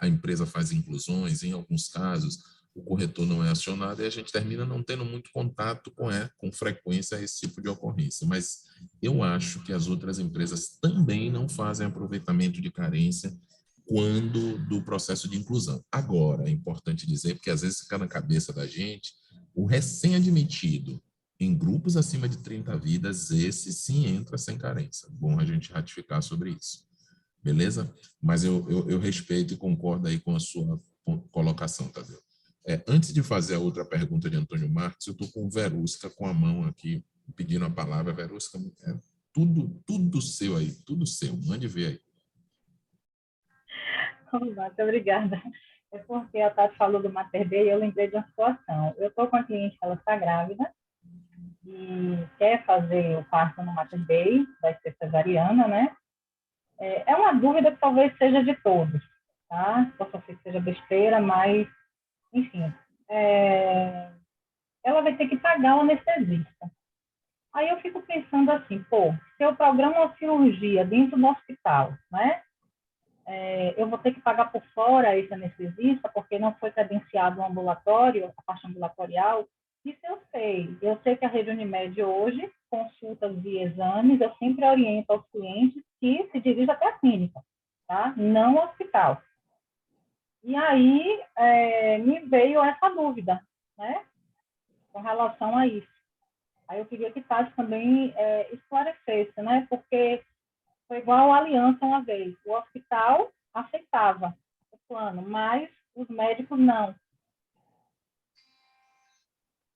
a empresa faz inclusões, em alguns casos, o corretor não é acionado e a gente termina não tendo muito contato com frequência esse tipo de ocorrência. Mas eu acho que as outras empresas também não fazem aproveitamento de carência quando do processo de inclusão. Agora, é importante dizer, porque às vezes fica na cabeça da gente, o recém-admitido em grupos acima de 30 vidas, esse sim entra sem carência. Bom a gente ratificar sobre isso. Beleza? Mas eu respeito e concordo aí com a sua colocação, Tadeu. Antes de fazer a outra pergunta de Antônio Marques, eu estou com o Verusca com a mão aqui, pedindo a palavra. Verusca, tudo seu aí, tudo seu. Mande ver aí. Muito obrigada. É porque a Tati falou do Mater Dei e eu lembrei de uma situação. Eu estou com a cliente que ela está grávida e quer fazer o parto no Mater Dei, vai ser cesariana, né? É uma dúvida que talvez seja de todos, tá? Possa ser que seja besteira, mas, enfim, ela vai ter que pagar o anestesista. Aí eu fico pensando assim, se eu programo uma cirurgia dentro do hospital, né? Eu vou ter que pagar por fora esse anestesista, porque não foi credenciado o ambulatório, a parte ambulatorial. Isso eu sei. Eu sei que a Rede Unimed hoje, consultas e exames, eu sempre oriento aos clientes que se dirigem até a clínica, tá? Não ao hospital. E aí me veio essa dúvida, né? Com relação a isso. Aí eu queria que Tati também esclarecesse, né? Porque foi igual a Aliança uma vez. O hospital aceitava o plano, mas os médicos não.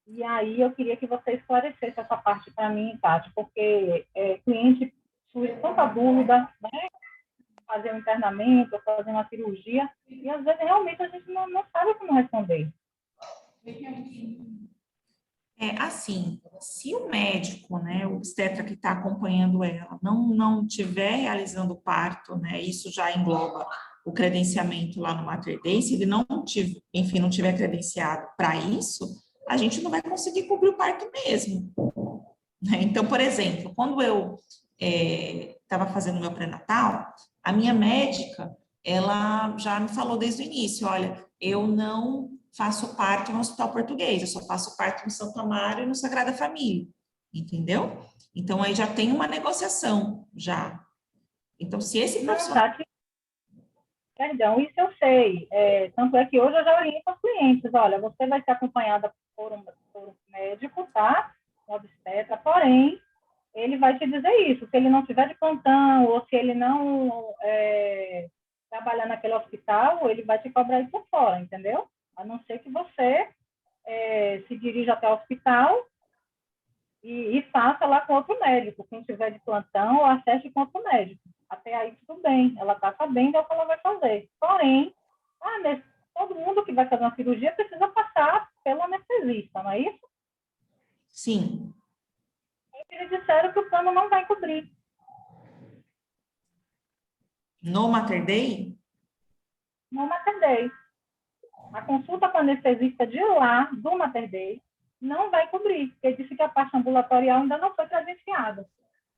E aí eu queria que você esclarecesse essa parte para mim, Tati, porque cliente surge tanta dúvida, né? Fazer um internamento, fazer uma cirurgia, e às vezes realmente a gente não sabe como responder. Assim, se o médico, né, o obstetra que está acompanhando ela, não estiver realizando o parto, né, isso já engloba o credenciamento lá no Mater Dei, se ele não tiver credenciado para isso, a gente não vai conseguir cobrir o parto mesmo. Né? Então, por exemplo, quando eu estava fazendo meu pré-natal, a minha médica, ela já me falou desde o início, olha, eu não faço parto no Hospital Português, eu só faço parto no Santo Amaro e no Sagrada Família, entendeu? Então, aí já tem uma negociação, já. Então, se esse profissional... Perdão, isso eu sei. Tanto é que hoje eu já oriento aos clientes, olha, você vai ser acompanhada por um médico, tá? Um obstetra, porém, ele vai te dizer isso. Se ele não tiver de plantão ou se ele não trabalhar naquele hospital, ele vai te cobrar isso por fora, entendeu? A não ser que você se dirija até o hospital e faça lá com outro médico. Quem tiver de plantão, acesse com outro médico. Até aí tudo bem, ela está sabendo o que ela vai fazer. Porém, todo mundo que vai fazer uma cirurgia precisa passar pelo anestesista, não é isso? Sim. Eles disseram que o plano não vai cobrir. No Mater Dei? No Mater Dei. A consulta com o anestesista de lá, do Mater Dei, não vai cobrir, porque disse que a parte ambulatorial ainda não foi credenciada.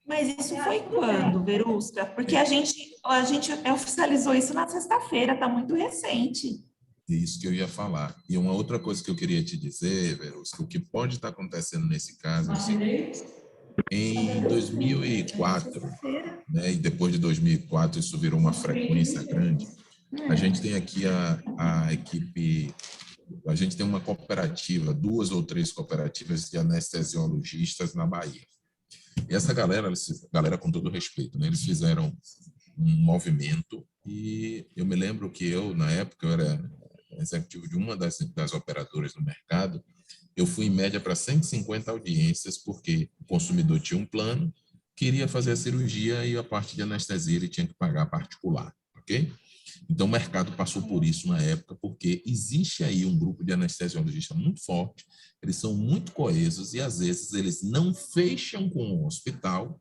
Mas isso foi quando, Verusca? Porque a gente oficializou isso na sexta-feira, está muito recente. Isso que eu ia falar. E uma outra coisa que eu queria te dizer, Verusca, o que pode estar acontecendo nesse caso é o seguinte: em 2004, né, e depois de 2004 isso virou uma frequência grande, a gente tem aqui a equipe, a gente tem uma cooperativa, 2 ou 3 cooperativas de anestesiologistas na Bahia. E essa galera com todo respeito, né, eles fizeram um movimento e eu me lembro que na época, eu era executivo de uma das operadoras do mercado eu fui em média para 150 audiências, porque o consumidor tinha um plano, queria fazer a cirurgia e a parte de anestesia ele tinha que pagar particular, ok? Então, o mercado passou por isso na época, porque existe aí um grupo de anestesiologistas muito forte, eles são muito coesos e, às vezes, eles não fecham com o hospital,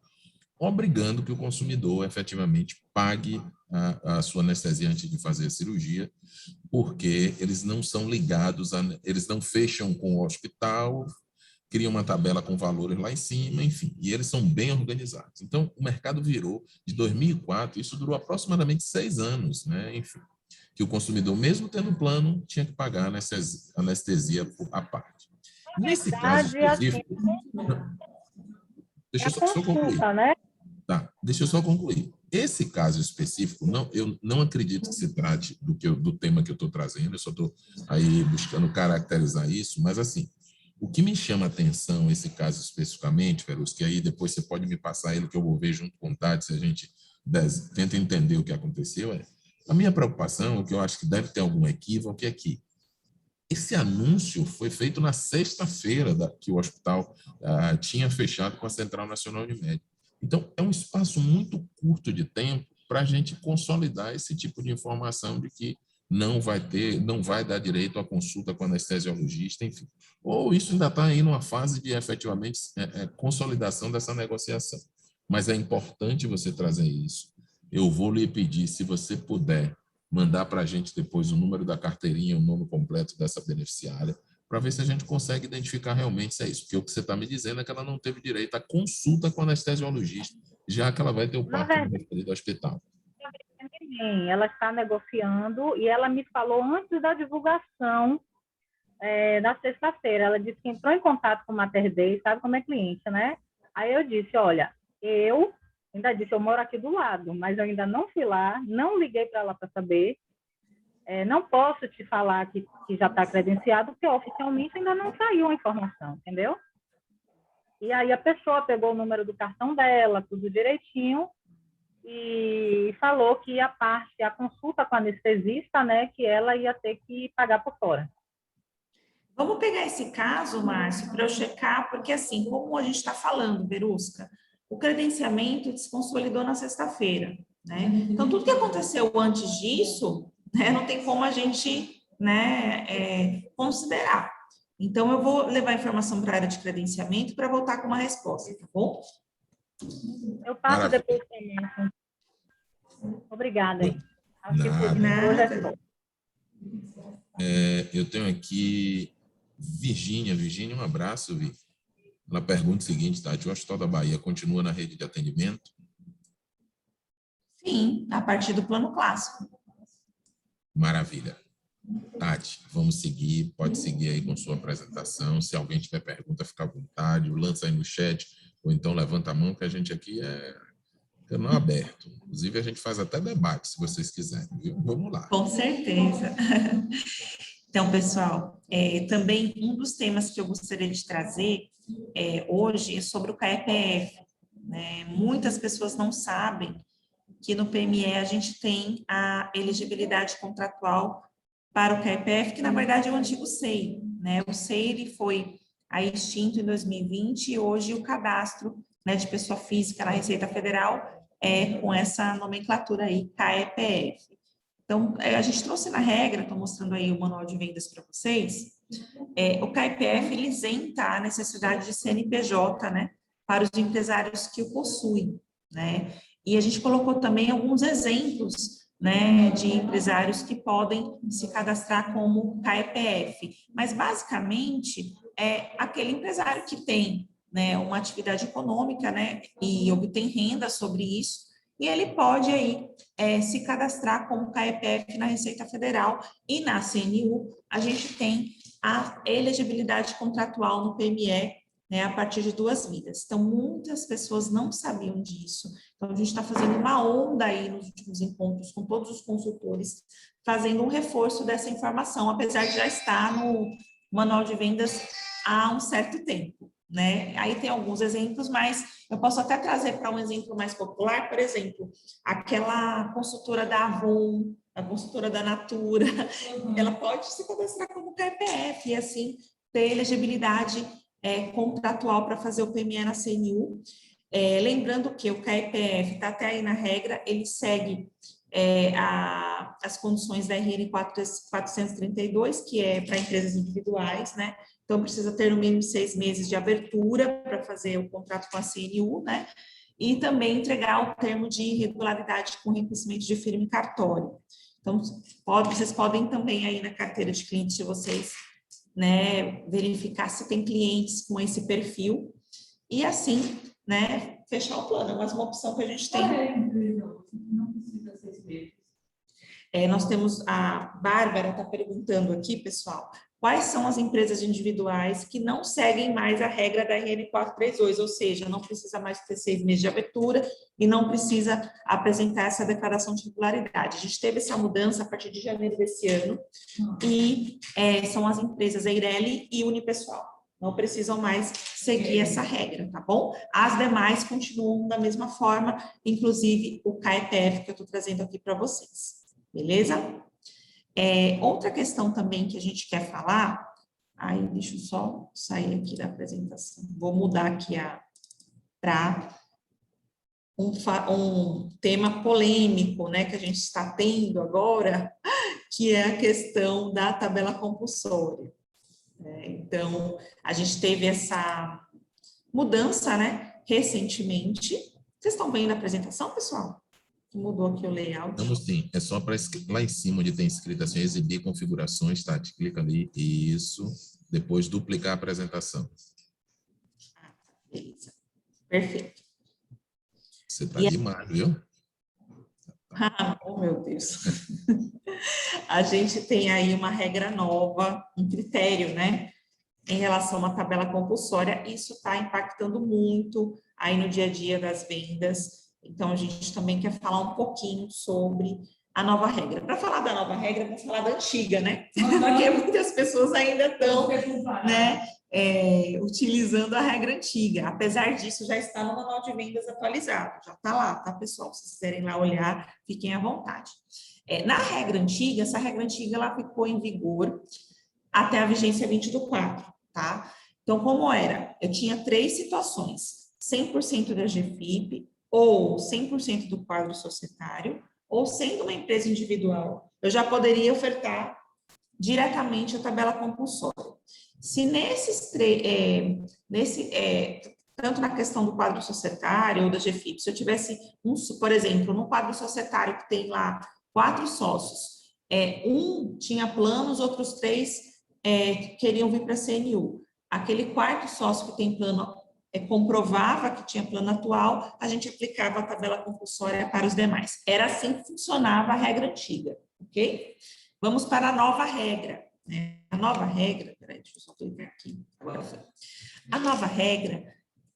obrigando que o consumidor efetivamente pague a sua anestesia antes de fazer a cirurgia, porque eles não são ligados, eles não fecham com o hospital, criam uma tabela com valores lá em cima, enfim, e eles são bem organizados. Então, o mercado virou de 2004, isso durou aproximadamente 6 anos, né? Enfim, que o consumidor, mesmo tendo plano, tinha que pagar anestesia à parte. Nesse caso específico, deixa eu só concluir. Né? Tá, deixa eu só concluir. Esse caso específico, eu não acredito que se trate do tema que eu estou trazendo, eu só estou aí buscando caracterizar isso, mas assim, o que me chama a atenção, esse caso especificamente, Feruz, que aí depois você pode me passar ele, que eu vou ver junto com o Tati, se a gente tenta entender o que aconteceu, a minha preocupação, o que eu acho que deve ter algum equívoco, é que esse anúncio foi feito na sexta-feira que o hospital tinha fechado com a Central Nacional de Médica. Então, é um espaço muito curto de tempo para a gente consolidar esse tipo de informação de que não vai dar direito à consulta com anestesiologista, enfim. Ou isso ainda está aí numa fase de, efetivamente, consolidação dessa negociação. Mas é importante você trazer isso. Eu vou lhe pedir, se você puder, mandar para a gente depois o número da carteirinha, o nome completo dessa beneficiária, para ver se a gente consegue identificar realmente se é isso. Porque o que você está me dizendo é que ela não teve direito à consulta com o anestesiologista, já que ela vai ter o parto referido ao hospital. Ela está negociando e ela me falou antes da divulgação da sexta-feira. Ela disse que entrou em contato com o Mater Dei, sabe como é cliente, né? Aí eu disse, olha, eu moro aqui do lado, mas eu ainda não fui lá, não liguei para ela para saber. Não posso te falar que já está credenciado, porque oficialmente ainda não saiu a informação, entendeu? E aí a pessoa pegou o número do cartão dela, tudo direitinho, e falou que a consulta com a anestesista, né, que ela ia ter que pagar por fora. Vamos pegar esse caso, Márcio, para eu checar, porque assim, como a gente está falando, Verusca, o credenciamento se consolidou na sexta-feira, né? Então, tudo que aconteceu antes disso, né, não tem como a gente, né, considerar. Então, eu vou levar a informação para a área de credenciamento para voltar com uma resposta, tá bom? Eu passo depois também. Obrigada. Nada. Eu tenho aqui Virgínia, um abraço, Vi. Ela pergunta o seguinte, Tati, o Hospital da Bahia continua na rede de atendimento? Sim, a partir do plano clássico. Maravilha. Tati, vamos seguir, pode seguir aí com sua apresentação. Se alguém tiver pergunta, fica à vontade, lança aí no chat, ou então levanta a mão, que a gente aqui é canal aberto. Inclusive, a gente faz até debate, se vocês quiserem, viu? Vamos lá. Com certeza. Então, pessoal, também um dos temas que eu gostaria de trazer hoje é sobre o CAEPF. Né? Muitas pessoas não sabem que no PME a gente tem a elegibilidade contratual para o CAEPF, que na verdade é o antigo SEI. Né? O SEI ele foi extinto em 2020 e hoje o cadastro, né, de pessoa física na Receita Federal é com essa nomenclatura aí, CAEPF. Então, a gente trouxe na regra, estou mostrando aí o manual de vendas para vocês, o CAEPF ele isenta a necessidade de CNPJ, né, para os empresários que o possuem, né, e a gente colocou também alguns exemplos, né, de empresários que podem se cadastrar como CAEPF, mas basicamente é aquele empresário que tem, né, uma atividade econômica, né, e obtém renda sobre isso, e ele pode aí se cadastrar como CAEPF na Receita Federal e na CNU a gente tem a elegibilidade contratual no PME, né, a partir de 2 vidas. Então, muitas pessoas não sabiam disso. Então, a gente está fazendo uma onda aí nos últimos encontros com todos os consultores, fazendo um reforço dessa informação, apesar de já estar no manual de vendas há um certo tempo. Né? Aí tem alguns exemplos, mas eu posso até trazer para um exemplo mais popular, por exemplo, aquela consultora da Avon, a consultora da Natura, ela pode se cadastrar como CAEPF e assim ter elegibilidade contratual para fazer o PME na CNU. Lembrando que o CAEPF está até aí na regra, ele segue as condições da RN 432, que é para empresas individuais, né? Então, precisa ter no mínimo 6 meses de abertura para fazer o contrato com a CNU, né? E também entregar o termo de regularidade com reconhecimento de firma em cartório. Então, vocês podem também aí na carteira de clientes de vocês, né, verificar se tem clientes com esse perfil e assim, né, fechar o plano. É mais uma opção que a gente tem. Não precisa 6 meses. Nós temos, a Bárbara está perguntando aqui, pessoal, quais são as empresas individuais que não seguem mais a regra da RN 432, ou seja, não precisa mais ter 6 meses de abertura e não precisa apresentar essa declaração de regularidade. A gente teve essa mudança a partir de janeiro desse ano e são as empresas Eireli e Unipessoal. Não precisam mais seguir essa regra, tá bom? As demais continuam da mesma forma, inclusive o CAEPF que eu estou trazendo aqui para vocês. Beleza? Outra questão também que a gente quer falar, aí deixa eu só sair aqui da apresentação, vou mudar aqui para um tema polêmico, né, que a gente está tendo agora, que é a questão da tabela compulsória. Então, a gente teve essa mudança, né, recentemente. Vocês estão vendo a apresentação, pessoal? Mudou aqui o layout. Vamos sim, é só para lá em cima onde tem escrito assim, exibir configurações, tá? Clica ali, isso, depois duplicar a apresentação. Beleza, perfeito. Você tá demais, viu? Oh, meu Deus. A gente tem aí uma regra nova, um critério, né, em relação à tabela compulsória. Isso está impactando muito aí no dia a dia das vendas. Então, a gente também quer falar um pouquinho sobre a nova regra. Para falar da nova regra, vamos falar da antiga, né? Porque muitas pessoas ainda estão, né, utilizando a regra antiga. Apesar disso, já está no manual de vendas atualizado. Já está lá, tá, pessoal? Se vocês quiserem lá olhar, fiquem à vontade. Na regra antiga, essa regra antiga ela ficou em vigor até a vigência 20/4, tá? Então, como era? Eu tinha 3 situações: 100% da GFIP, ou 100% do quadro societário, ou sendo uma empresa individual, eu já poderia ofertar diretamente a tabela compulsória. Se nesses tanto na questão do quadro societário ou da GFIP, se eu tivesse, por exemplo, no quadro societário que tem lá 4 sócios, um tinha planos, outros 3 queriam vir para a CNU. Aquele 4º sócio que tem plano comprovava que tinha plano atual, a gente aplicava a tabela compulsória para os demais. Era assim que funcionava a regra antiga, ok? Vamos para a nova regra, né? A nova regra, peraí, deixa eu só clicar aqui, agora foi. A nova regra,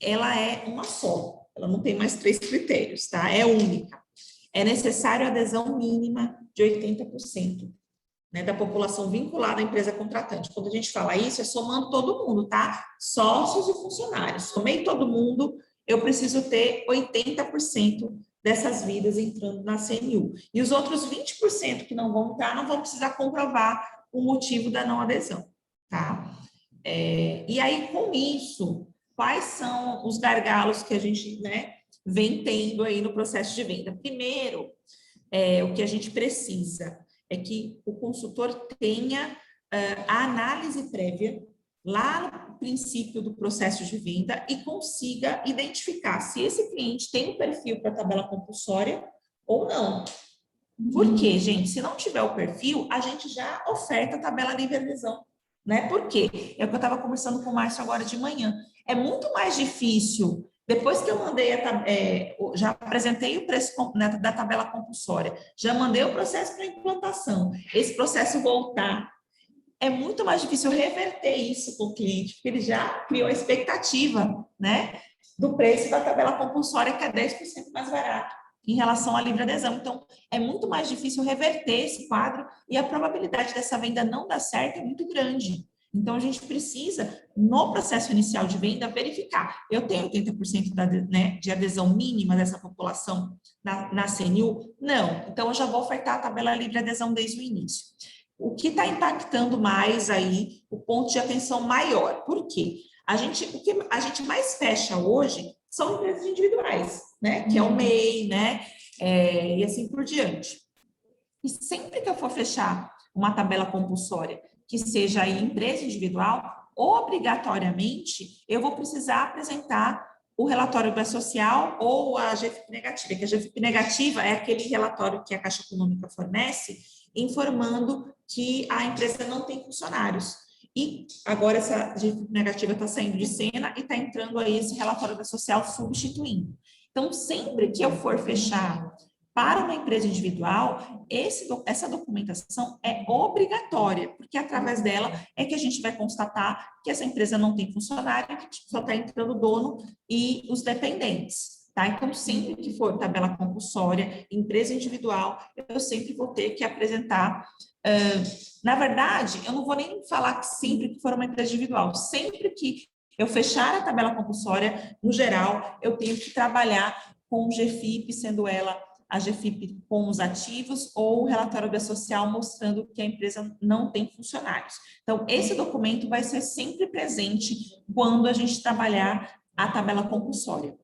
ela é uma só, ela não tem mais 3 critérios, tá? É única. É necessário a adesão mínima de 80%. Né, da população vinculada à empresa contratante. Quando a gente fala isso, é somando todo mundo, tá? Sócios e funcionários. Somei todo mundo, eu preciso ter 80% dessas vidas entrando na CNU. E os outros 20% que não vão estar, não vão precisar comprovar o motivo da não adesão, tá? E aí, com isso, quais são os gargalos que a gente, né, vem tendo aí no processo de venda? Primeiro, o que a gente precisa é que o consultor tenha a análise prévia lá no princípio do processo de venda e consiga identificar se esse cliente tem um perfil para a tabela compulsória ou não. Por quê, gente? Se não tiver o perfil, a gente já oferta a tabela livre adesão, né? Por quê? É o que eu estava conversando com o Márcio agora de manhã. É muito mais difícil. Depois que eu mandei, já apresentei o preço da tabela compulsória, já mandei o processo para implantação, esse processo voltar, é muito mais difícil reverter isso com o cliente, porque ele já criou a expectativa, né, do preço da tabela compulsória, que é 10% mais barato em relação à livre adesão. Então, é muito mais difícil reverter esse quadro e a probabilidade dessa venda não dar certo é muito grande. Então, a gente precisa, no processo inicial de venda, verificar. Eu tenho 80% de adesão mínima dessa população na CNU? Não. Então, eu já vou ofertar a tabela livre adesão desde o início. o que está impactando mais aí, o ponto de atenção maior. Por quê? O que a gente mais fecha hoje são empresas individuais, né? Que é o MEI, né? E assim por diante. E sempre que eu for fechar uma tabela compulsória que seja aí empresa individual, obrigatoriamente eu vou precisar apresentar o relatório social ou a GFIP negativa, que a GFIP negativa é aquele relatório que a Caixa Econômica fornece, informando que a empresa não tem funcionários. E agora essa GFIP negativa está saindo de cena e está entrando aí esse relatório social substituindo. Então, sempre que eu for fechar para uma empresa individual, essa documentação é obrigatória, porque através dela é que a gente vai constatar que essa empresa não tem funcionário, que só está entrando o dono e os dependentes. Tá? Então, sempre que for tabela compulsória, empresa individual, eu sempre vou ter que apresentar. Na verdade, eu não vou nem falar que sempre que for uma empresa individual, sempre que eu fechar a tabela compulsória, no geral, eu tenho que trabalhar com o GFIP, sendo ela a GFIP com os ativos ou o relatório social mostrando que a empresa não tem funcionários. Então, esse documento vai ser sempre presente quando a gente trabalhar a tabela compulsória.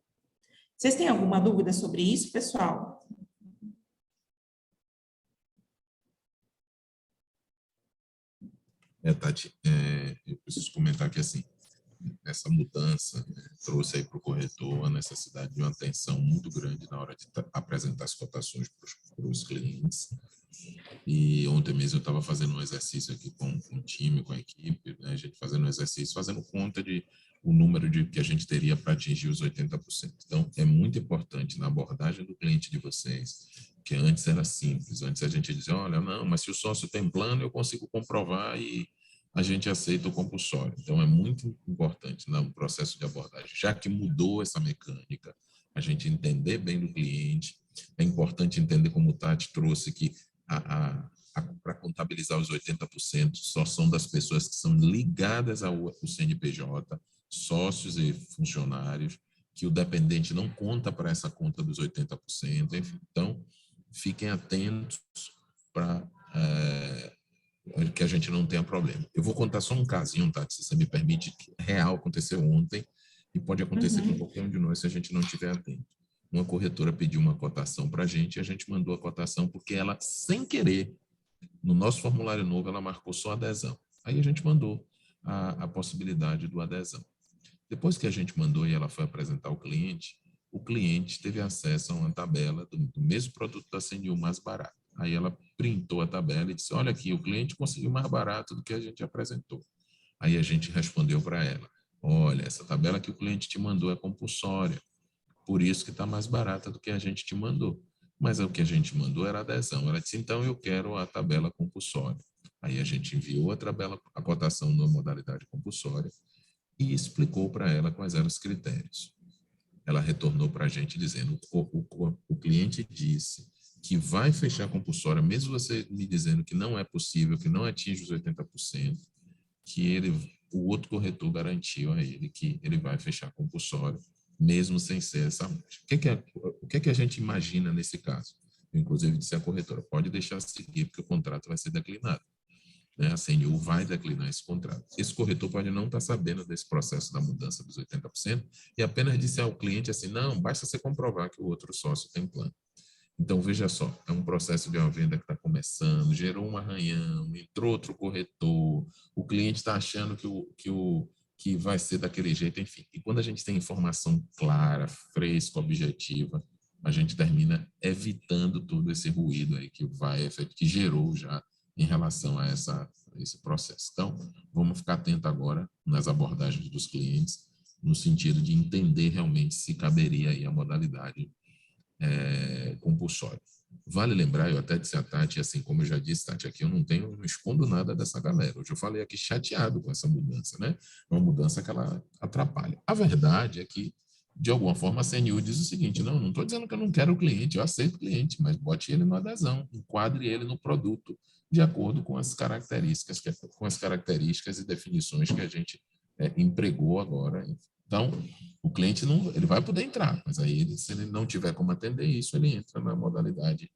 Vocês têm alguma dúvida sobre isso, pessoal? Tati, eu preciso comentar que, assim, essa mudança trouxe aí para o corretor a necessidade de uma atenção muito grande na hora de apresentar as cotações para os clientes. E ontem mesmo eu estava fazendo um exercício aqui com o time, com a equipe, né, a gente fazendo um exercício, fazendo conta de o número que a gente teria para atingir os 80%. Então, é muito importante na abordagem do cliente de vocês, que antes era simples, antes a gente dizia, olha, não, mas se o sócio tem plano, eu consigo comprovar e a gente aceita o compulsório. Então, é muito importante no processo de abordagem, já que mudou essa mecânica, a gente entender bem do cliente, é importante entender como o Tati trouxe que para contabilizar os 80% só são das pessoas que são ligadas ao CNPJ, sócios e funcionários, que o dependente não conta para essa conta dos 80%, enfim. Então, fiquem atentos para que a gente não tenha problema. Eu vou contar só um casinho, Tati, se você me permite, que real, aconteceu ontem e pode acontecer com qualquer um de nós se a gente não estiver atento. Uma corretora pediu uma cotação para a gente e a gente mandou a cotação porque ela, sem querer, no nosso formulário novo, ela marcou só adesão. Aí a gente mandou a possibilidade do adesão. Depois que a gente mandou e ela foi apresentar ao cliente, o cliente teve acesso a uma tabela do mesmo produto da CNU mais barato. Aí ela printou a tabela e disse, olha aqui, o cliente conseguiu mais barato do que a gente apresentou. Aí a gente respondeu para ela, olha, essa tabela que o cliente te mandou é compulsória, por isso que está mais barata do que a gente te mandou. Mas o que a gente mandou era adesão. Ela disse, então eu quero a tabela compulsória. Aí a gente enviou a cotação na modalidade compulsória e explicou para ela quais eram os critérios. Ela retornou para a gente dizendo, o cliente disse que vai fechar compulsória, mesmo você me dizendo que não é possível, que não atinge os 80%, que o outro corretor garantiu a ele que ele vai fechar compulsória, mesmo sem ser essa margem. O que a gente imagina nesse caso? Eu, inclusive, disse à corretora, pode deixar seguir, porque o contrato vai ser declinado. A CNU vai declinar esse contrato. Esse corretor pode não estar sabendo desse processo da mudança dos 80% e apenas disse ao cliente assim, não, basta você comprovar que o outro sócio tem plano. Então, veja só, é um processo de uma venda que está começando, gerou um arranhão, entrou outro corretor, o cliente está achando que vai ser daquele jeito, enfim. E quando a gente tem informação clara, fresca, objetiva, a gente termina evitando todo esse ruído aí que gerou já em relação a esse processo. Então, vamos ficar atento agora nas abordagens dos clientes, no sentido de entender realmente se caberia aí a modalidade compulsória. Vale lembrar, eu até disse a Tati, assim como eu já disse, Tati, aqui eu não escondo nada dessa galera. Hoje eu falei aqui chateado com essa mudança, né? É uma mudança que ela atrapalha. A verdade é que, de alguma forma, a CNU diz o seguinte, não estou dizendo que eu não quero o cliente, eu aceito o cliente, mas bote ele no adesão, enquadre ele no produto, de acordo com as características e definições que a gente empregou agora. Então, o cliente ele vai poder entrar, mas aí se ele não tiver como atender isso, ele entra na modalidade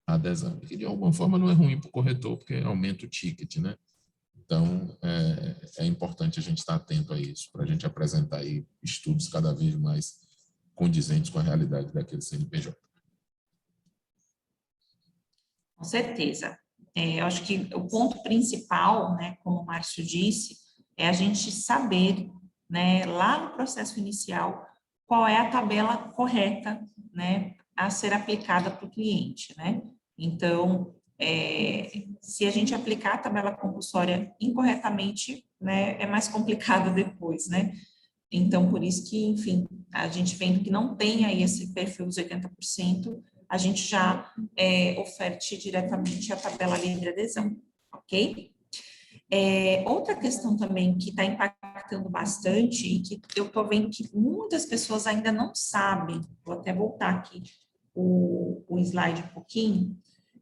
a adesão. E de alguma forma não é ruim para o corretor, porque aumenta o ticket, né? Então, é importante a gente estar atento a isso, para a gente apresentar aí estudos cada vez mais condizentes com a realidade daquele CNPJ. Com certeza. Eu acho que o ponto principal, né, como o Márcio disse, é a gente saber, né, lá no processo inicial, qual é a tabela correta, né, a ser aplicada para o cliente, né? Então, se a gente aplicar a tabela compulsória incorretamente, né, é mais complicado depois, né? Então, por isso que, enfim, a gente vendo que não tem aí esse perfil dos 80%, a gente já oferte diretamente a tabela livre adesão, ok? Outra questão também que está impactando bastante e que eu estou vendo que muitas pessoas ainda não sabem, vou até voltar aqui o slide um pouquinho,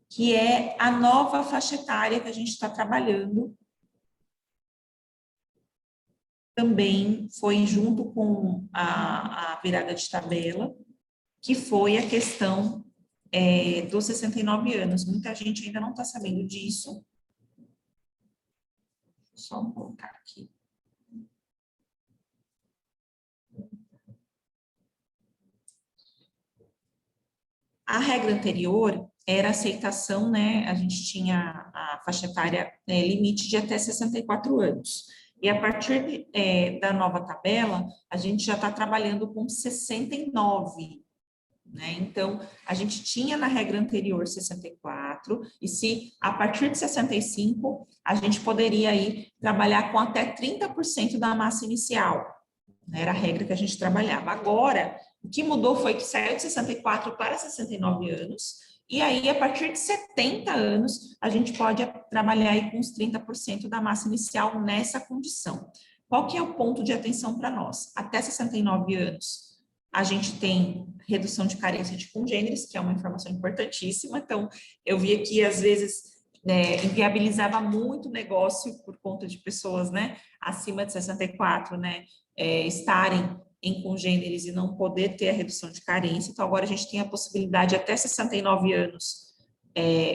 que é a nova faixa etária que a gente está trabalhando. Também foi junto com a virada de tabela, que foi a questão dos 69 anos. Muita gente ainda não está sabendo disso. Só colocar aqui. A regra anterior era a aceitação, né? A gente tinha a faixa etária limite de até 64 anos. E a partir da nova tabela, a gente já está trabalhando com 69, né? Então, a gente tinha na regra anterior 64, e se a partir de 65, a gente poderia aí trabalhar com até 30% da massa inicial, né? Era a regra que a gente trabalhava. Agora, o que mudou foi que saiu de 64 para 69 anos, e aí, a partir de 70 anos, a gente pode trabalhar aí com os 30% da massa inicial nessa condição. Qual que é o ponto de atenção para nós? Até 69 anos, a gente tem redução de carência de congêneres, que é uma informação importantíssima. Então, eu vi aqui, às vezes, inviabilizava muito o negócio por conta de pessoas, né, acima de 64, né, estarem em congêneres e não poder ter a redução de carência. Então, agora a gente tem a possibilidade, até 69 anos,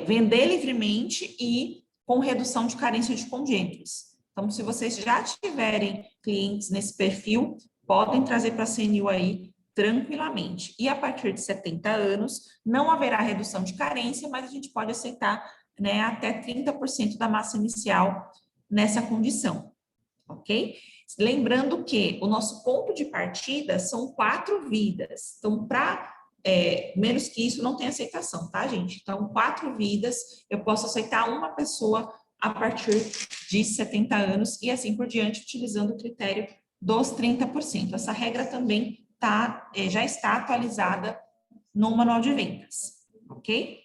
vender livremente e com redução de carência de congêneres. Então, se vocês já tiverem clientes nesse perfil, podem trazer para a CNU aí tranquilamente. E a partir de 70 anos, não haverá redução de carência, mas a gente pode aceitar, né, até 30% da massa inicial nessa condição, ok? Lembrando que o nosso ponto de partida são 4 vidas. Então, para menos que isso, não tem aceitação, tá, gente? Então, 4 vidas, eu posso aceitar uma pessoa a partir de 70 anos e assim por diante, utilizando o critério dos 30%. Essa regra também já está atualizada no manual de vendas, ok?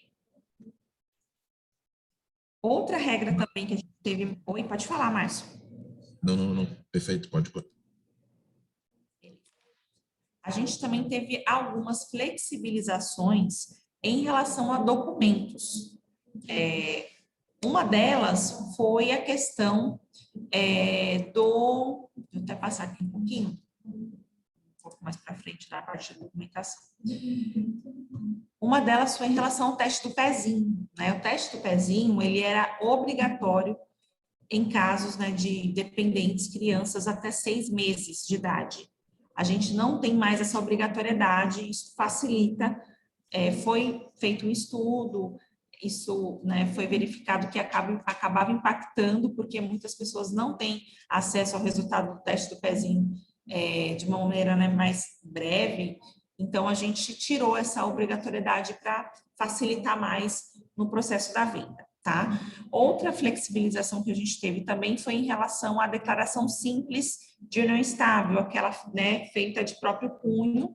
Outra regra também que a gente teve... Oi, pode falar, Márcio. Não. Perfeito, pode. A gente também teve algumas flexibilizações em relação a documentos. Uma delas foi a questão Vou até passar aqui um pouquinho, um pouco mais para frente da parte da documentação. Uma delas foi em relação ao teste do pezinho, né? O teste do pezinho, ele era obrigatório em casos, né, de dependentes, crianças até 6 meses de idade. A gente não tem mais essa obrigatoriedade, isso facilita. Foi feito um estudo, isso, né, foi verificado que acabava impactando, porque muitas pessoas não têm acesso ao resultado do teste do pezinho de uma maneira, né, mais breve. Então, a gente tirou essa obrigatoriedade para facilitar mais no processo da venda, tá? Outra flexibilização que a gente teve também foi em relação à declaração simples de união estável, aquela, né, feita de próprio punho.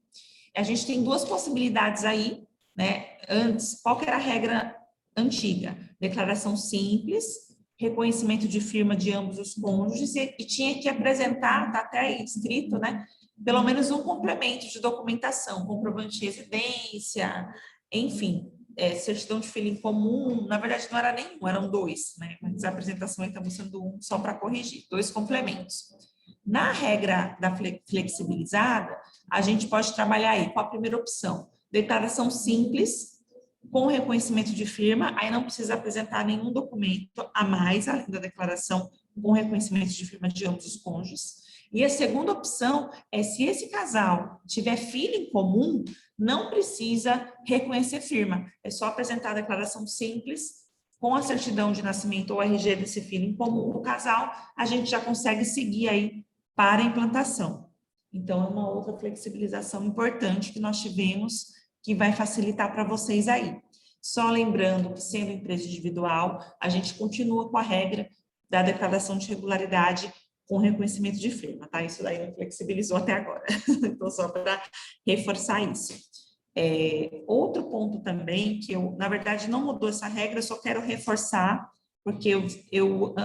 A gente tem 2 possibilidades aí, né? Antes, qual que era a regra antiga? Declaração simples, reconhecimento de firma de ambos os cônjuges e tinha que apresentar, está até aí escrito, né? Pelo menos um complemento de documentação, comprovante de residência, enfim, certidão de filho em comum. Na verdade, não era nenhum, eram 2, né? Mas a apresentação está mostrando um só para corrigir, 2 complementos. Na regra da flexibilizada, a gente pode trabalhar aí com a primeira opção, declaração simples, com reconhecimento de firma, aí não precisa apresentar nenhum documento a mais, além da declaração com reconhecimento de firma de ambos os cônjuges. E a segunda opção é, se esse casal tiver filho em comum, não precisa reconhecer firma, é só apresentar a declaração simples, com a certidão de nascimento ou RG desse filho em comum do casal, a gente já consegue seguir aí para a implantação. Então, é uma outra flexibilização importante que nós tivemos, que vai facilitar para vocês aí. Só lembrando que, sendo empresa individual, a gente continua com a regra da declaração de regularidade com reconhecimento de firma, tá? Isso daí não flexibilizou até agora. Então, só para reforçar isso. Outro ponto também, que eu, na verdade, não mudou essa regra, eu só quero reforçar, porque eu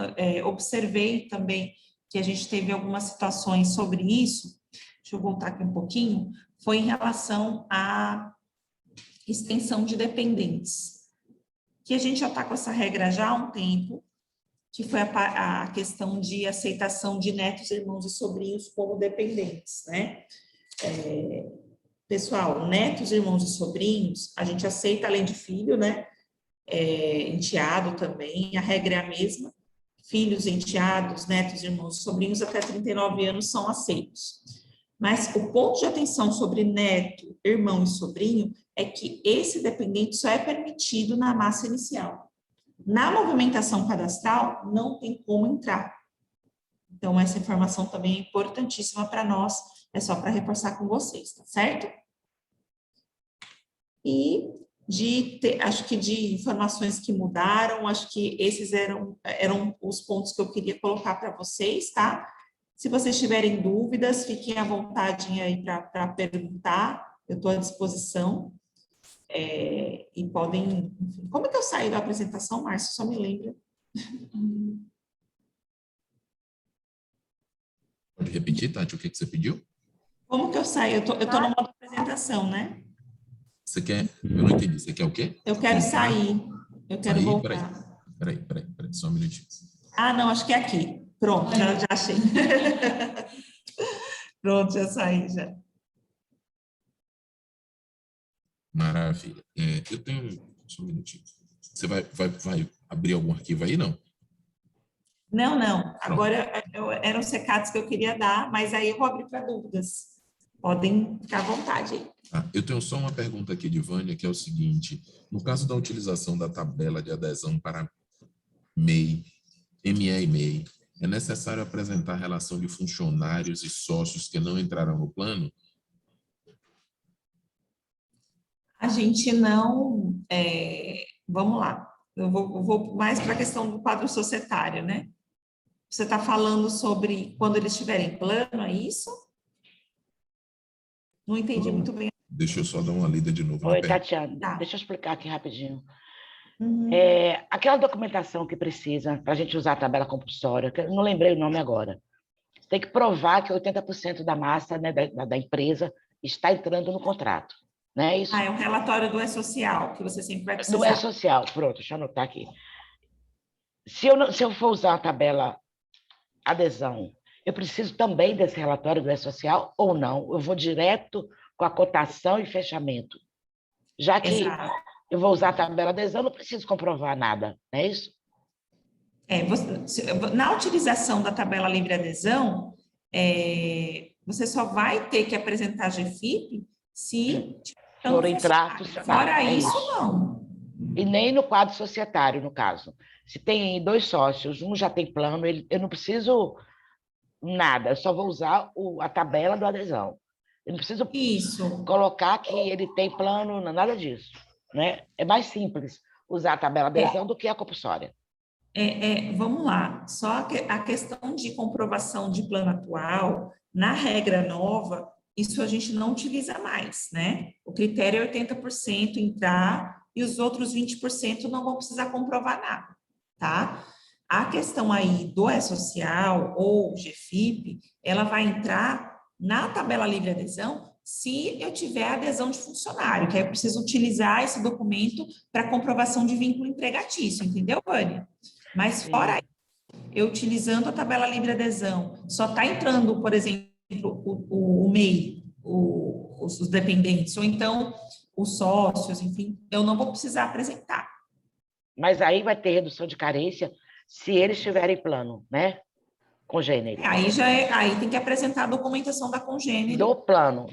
observei também que a gente teve algumas situações sobre isso, deixa eu voltar aqui um pouquinho, foi em relação à extensão de dependentes, que a gente já está com essa regra já há um tempo, que foi a questão de aceitação de netos, irmãos e sobrinhos como dependentes, né? Pessoal, netos, irmãos e sobrinhos, a gente aceita além de filho, né? Enteado também, a regra é a mesma. Filhos, enteados, netos, irmãos e sobrinhos até 39 anos são aceitos. Mas o ponto de atenção sobre neto, irmão e sobrinho é que esse dependente só é permitido na massa inicial. Na movimentação cadastral, não tem como entrar. Então, essa informação também é importantíssima para nós, é só para reforçar com vocês, tá certo? E acho que de informações que mudaram, acho que esses eram os pontos que eu queria colocar para vocês, tá? Se vocês tiverem dúvidas, fiquem à vontade aí para perguntar, eu estou à disposição. E podem... Enfim, como é que eu saio da apresentação, Márcio? Só me lembra. Pode repetir, Tati, o que você pediu? Como que eu saio? Eu tô no modo apresentação, né? Você quer... Eu não entendi. Você quer o quê? Eu quero sair. Eu quero voltar. Peraí, só um minutinho. Ah, não, acho que é aqui. Pronto, já achei. Pronto, já saí, já. Maravilha. Eu tenho... Só um minutinho. Você vai abrir algum arquivo aí, não? Não. Agora, eram os recados que eu queria dar, mas aí eu vou abrir para dúvidas. Podem ficar à vontade aí. Eu tenho só uma pergunta aqui de Vânia, que é o seguinte. No caso da utilização da tabela de adesão para MEI, ME e MEI, é necessário apresentar a relação de funcionários e sócios que não entrarão no plano? A gente não... vamos lá. Eu vou mais para a questão do quadro societário, né? Você está falando sobre quando eles tiverem plano, é isso? Não entendi muito bem. Deixa eu só dar uma lida de novo. Oi, Tatiana, Tá. deixa eu explicar aqui rapidinho. Uhum. Aquela documentação que precisa para a gente usar a tabela compulsória, que eu não lembrei o nome agora, tem que provar que 80% da massa, né, da empresa está entrando no contrato. Não é isso? É um relatório do E-Social, que você sempre vai precisar. Do E-Social, pronto, deixa eu anotar aqui. Se eu for usar a tabela adesão, eu preciso também desse relatório do E-Social ou não? Eu vou direto com a cotação e fechamento. Já que eu vou usar a tabela adesão, não preciso comprovar nada, não é isso? Na utilização da tabela livre adesão, você só vai ter que apresentar GFIP se... For entrar, fora isso, não. E nem no quadro societário, no caso. Se tem 2 sócios, um já tem plano, eu não preciso nada, eu só vou usar a tabela do adesão. Eu não preciso colocar que ele tem plano, nada disso. Né? É mais simples usar a tabela adesão do que a compulsória. Vamos lá, só a questão de comprovação de plano atual, na regra nova, isso a gente não utiliza mais, né? O critério é 80% entrar e os outros 20% não vão precisar comprovar nada, tá? A questão aí do E-Social ou GFIP, ela vai entrar na tabela livre adesão se eu tiver adesão de funcionário, que aí eu preciso utilizar esse documento para comprovação de vínculo empregatício, entendeu, Vânia? Mas fora isso, eu utilizando a tabela livre adesão, só está entrando, por exemplo, o MEI, os dependentes, ou então os sócios, enfim, eu não vou precisar apresentar. Mas aí vai ter redução de carência se eles tiverem plano, né? Congênere. Aí tem que apresentar a documentação da congênere. Do plano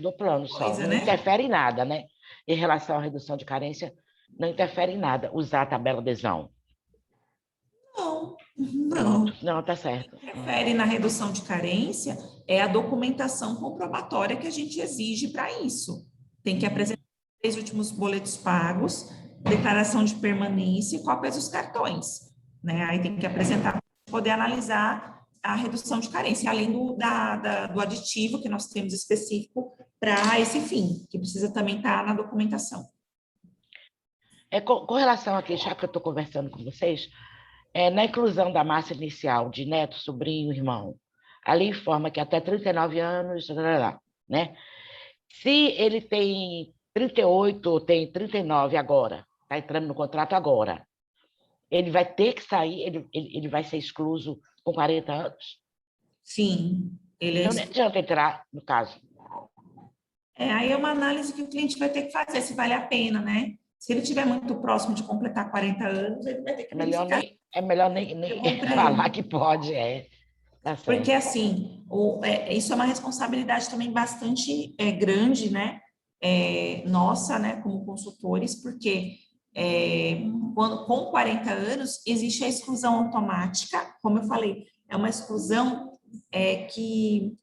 só. Coisa, Não né? interfere em nada, né? Em relação à redução de carência, não interfere em nada usar a tabela adesão. Não. Não, tá certo. O que interfere na redução de carência é a documentação comprobatória que a gente exige para isso. Tem que apresentar os 3 últimos boletos pagos, declaração de permanência e cópias dos cartões, né? Aí tem que apresentar para poder analisar a redução de carência, além do aditivo que nós temos específico para esse fim, que precisa também estar na documentação. Com relação aqui, já que eu estou conversando com vocês, na inclusão da massa inicial de neto, sobrinho, irmão, ali informa que até 39 anos, né? Se ele tem 38 ou tem 39 agora, está entrando no contrato agora, ele vai ter que sair, ele vai ser excluso com 40 anos? Sim. Então, não adianta entrar, no caso. Aí é uma análise que o cliente vai ter que fazer, se vale a pena, né? Se ele estiver muito próximo de completar 40 anos, ele vai ter que verificar. É melhor nem falar que pode, Tá certo. Porque, assim, isso é uma responsabilidade também bastante grande, né? Nossa, né, como consultores, porque com 40 anos existe a exclusão automática, como eu falei, é uma exclusão que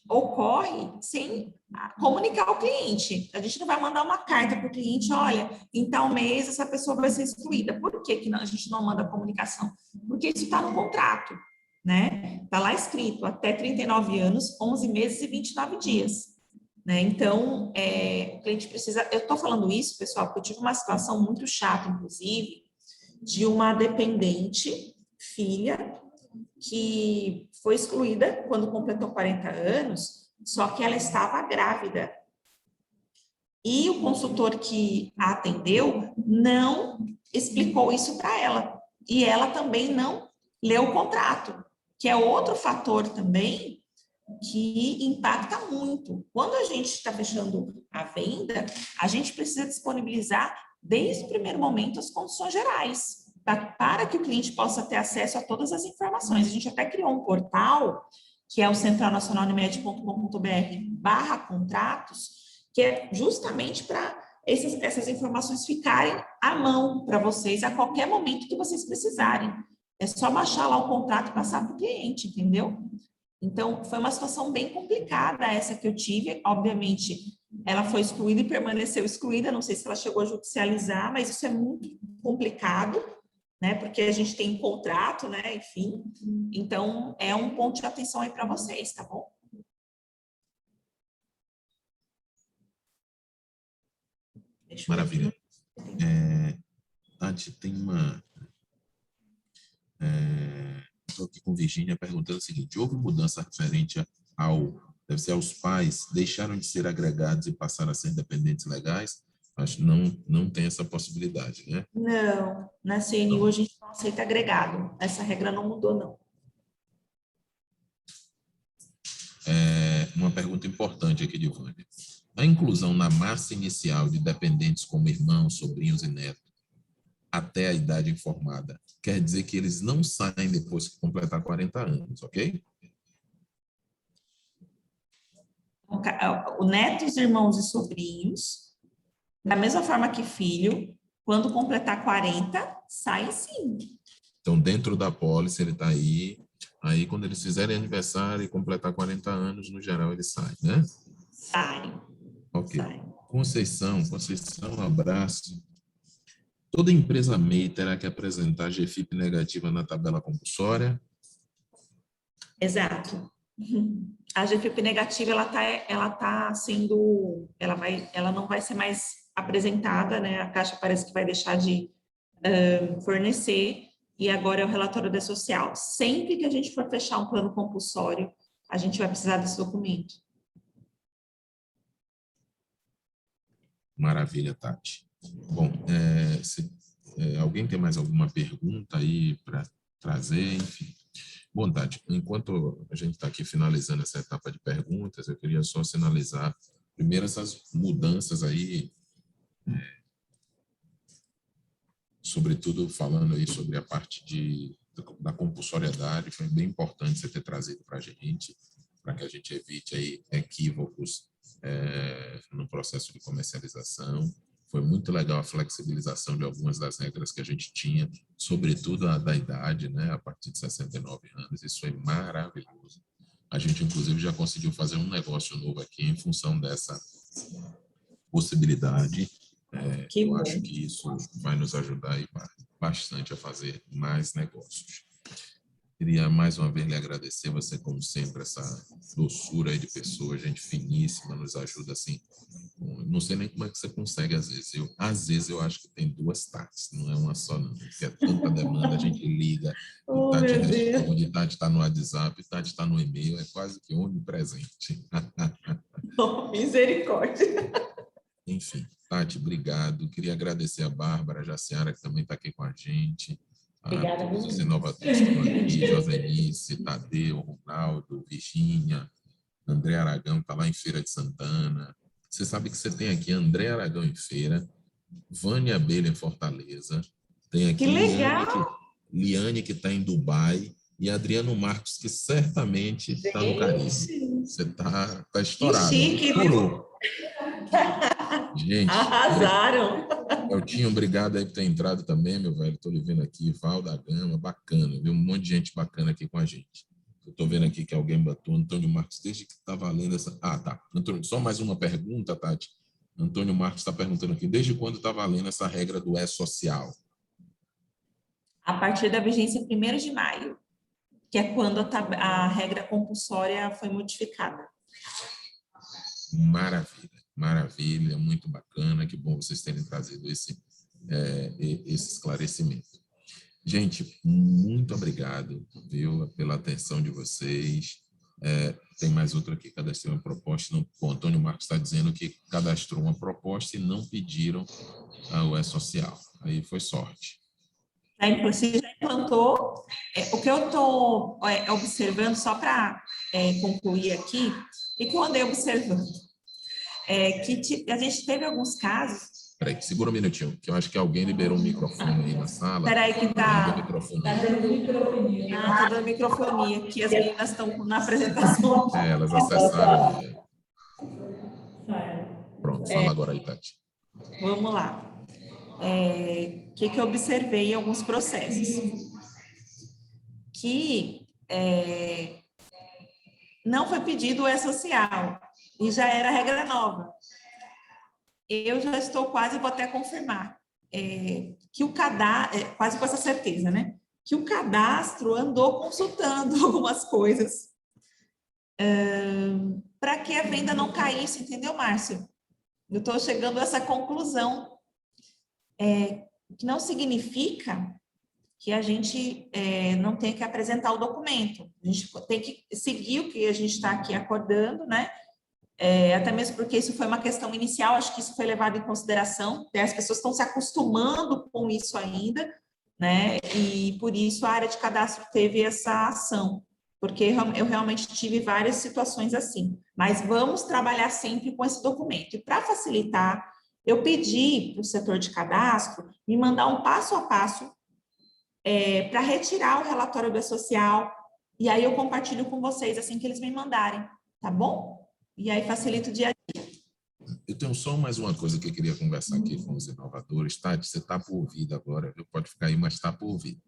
ocorre sem comunicar ao cliente. A gente não vai mandar uma carta para o cliente, olha, em tal mês essa pessoa vai ser excluída. Por que a gente não manda comunicação? Porque isso está no contrato, né? Está lá escrito, até 39 anos, 11 meses e 29 dias. Né? Então, o cliente precisa... Eu estou falando isso, pessoal, porque eu tive uma situação muito chata, inclusive, de uma dependente, filha, que foi excluída quando completou 40 anos, só que ela estava grávida. E o consultor que a atendeu não explicou isso para ela. E ela também não leu o contrato, que é outro fator também que impacta muito. Quando a gente está fechando a venda, a gente precisa disponibilizar, desde o primeiro momento, as condições gerais, para que o cliente possa ter acesso a todas as informações. A gente até criou um portal, que é o centralnacionalunimed.com.br/contratos, que é justamente para essas informações ficarem à mão para vocês a qualquer momento que vocês precisarem. É só baixar lá o contrato e passar para o cliente, entendeu? Então, foi uma situação bem complicada essa que eu tive. Obviamente, ela foi excluída e permaneceu excluída. Não sei se ela chegou a judicializar, mas isso é muito complicado, né? Porque a gente tem um contrato, né? Enfim. Então, é um ponto de atenção aí para vocês, tá bom? Maravilha. Tati, tem uma... Estou aqui com Virgínia perguntando o seguinte: houve mudança referente deve ser aos pais, deixaram de ser agregados e passaram a ser dependentes legais? Acho que não tem essa possibilidade, né? Não, na CNU a gente não aceita agregado. Essa regra não mudou, não. Uma pergunta importante aqui de Vânia. A inclusão na massa inicial de dependentes como irmãos, sobrinhos e netos até a idade informada quer dizer que eles não saem depois que completar 40 anos, ok? O netos, irmãos e sobrinhos, da mesma forma que filho, quando completar 40, sai sim. Então, dentro da pólice, ele está aí quando eles fizerem aniversário e completar 40 anos, no geral, ele sai, né? Sai. Ok. Sai. Conceição, um abraço. Toda empresa MEI terá que apresentar GFIP negativa na tabela compulsória? Exato. A GFIP negativa, ela não vai ser mais apresentada, né? A Caixa parece que vai deixar de fornecer, e agora é o relatório da social. Sempre que a gente for fechar um plano compulsório, a gente vai precisar desse documento. Maravilha, Tati. Bom, alguém tem mais alguma pergunta aí para trazer? Enfim. Bom, Tati, enquanto a gente está aqui finalizando essa etapa de perguntas, eu queria só sinalizar Primeiro, essas mudanças aí, sobretudo falando aí sobre a parte da compulsoriedade, foi bem importante você ter trazido para a gente, para que a gente evite aí equívocos no processo de comercialização. Foi muito legal a flexibilização de algumas das regras que a gente tinha, sobretudo a da idade, né, a partir de 69 anos. Isso foi maravilhoso. A gente, inclusive, já conseguiu fazer um negócio novo aqui em função dessa possibilidade. Eu acho que isso vai nos ajudar aí bastante a fazer mais negócios. Queria mais uma vez lhe agradecer, você como sempre, essa doçura aí de pessoa, gente finíssima, nos ajuda assim. Não sei nem como é que você consegue às vezes eu acho que tem 2 Tatis, não é uma só não, porque é tanta demanda, a gente liga, o Tati responde, Tati está no WhatsApp, Tati está no e-mail, é quase que onipresente. Oh, misericórdia. Enfim, Tati, obrigado. Queria agradecer a Bárbara, a Jaciara, que também está aqui com a gente. Obrigada, todos os inovadores que estão aqui, Josenice, Tadeu, Ronaldo, Virgínia, André Aragão, está lá em Feira de Santana. Você sabe que você tem aqui André Aragão em Feira, Vânia Abelha em Fortaleza, tem aqui que legal! Liane, que está em Dubai, e Adriano Marcos, que certamente está no Caribe. Você está estourado. Que chique, viu? Gente, arrasaram. Eltinho, obrigado aí por ter entrado também, meu velho. Estou lhe vendo aqui, Val da Gama, bacana, viu? Um monte de gente bacana aqui com a gente. Eu estou vendo aqui que alguém botou Antônio Marcos, desde que está valendo essa... Ah, tá. Antônio, só mais uma pergunta, Tati. Antônio Marcos está perguntando aqui, desde quando está valendo essa regra do E-Social? A partir da vigência 1º de maio, que é quando a regra compulsória foi modificada. Maravilha, maravilha, muito bacana, que bom vocês terem trazido esse esclarecimento. Gente, muito obrigado, viu, pela atenção de vocês. Tem mais outra aqui, cadastrou uma proposta. O Antônio Marcos está dizendo que cadastrou uma proposta e não pediram o E-Social. Aí foi sorte. Você já implantou. O que eu estou observando, só para concluir aqui, e que eu andei observando, que a gente teve alguns casos. Peraí, segura um minutinho, que eu acho que alguém liberou um microfone aí na sala. Peraí, que está dando microfonia. Está dando microfonia, que as meninas estão na apresentação. Elas acessaram. Pronto, fala agora aí, Tati. Vamos lá. Que eu observei em alguns processos? Que não foi pedido o E-Social e já era regra nova. Eu já estou quase, vou até confirmar, que o cadastro, quase com essa certeza, né? Que o cadastro andou consultando algumas coisas para que a venda não caísse, entendeu, Márcio? Eu estou chegando a essa conclusão, que não significa que a gente não tem que apresentar o documento. A gente tem que seguir o que a gente está aqui acordando, né? Até mesmo porque isso foi uma questão inicial, acho que isso foi levado em consideração, as pessoas estão se acostumando com isso ainda, né? E por isso a área de cadastro teve essa ação, porque eu realmente tive várias situações assim. Mas vamos trabalhar sempre com esse documento. E para facilitar, eu pedi para o setor de cadastro me mandar um passo a passo para retirar o relatório do E-Social, e aí eu compartilho com vocês assim que eles me mandarem, tá bom? E aí facilita o dia a dia. Eu tenho só mais uma coisa que eu queria conversar aqui com os inovadores. Tati, você está por ouvido agora, viu? Pode ficar aí, mas está por ouvido.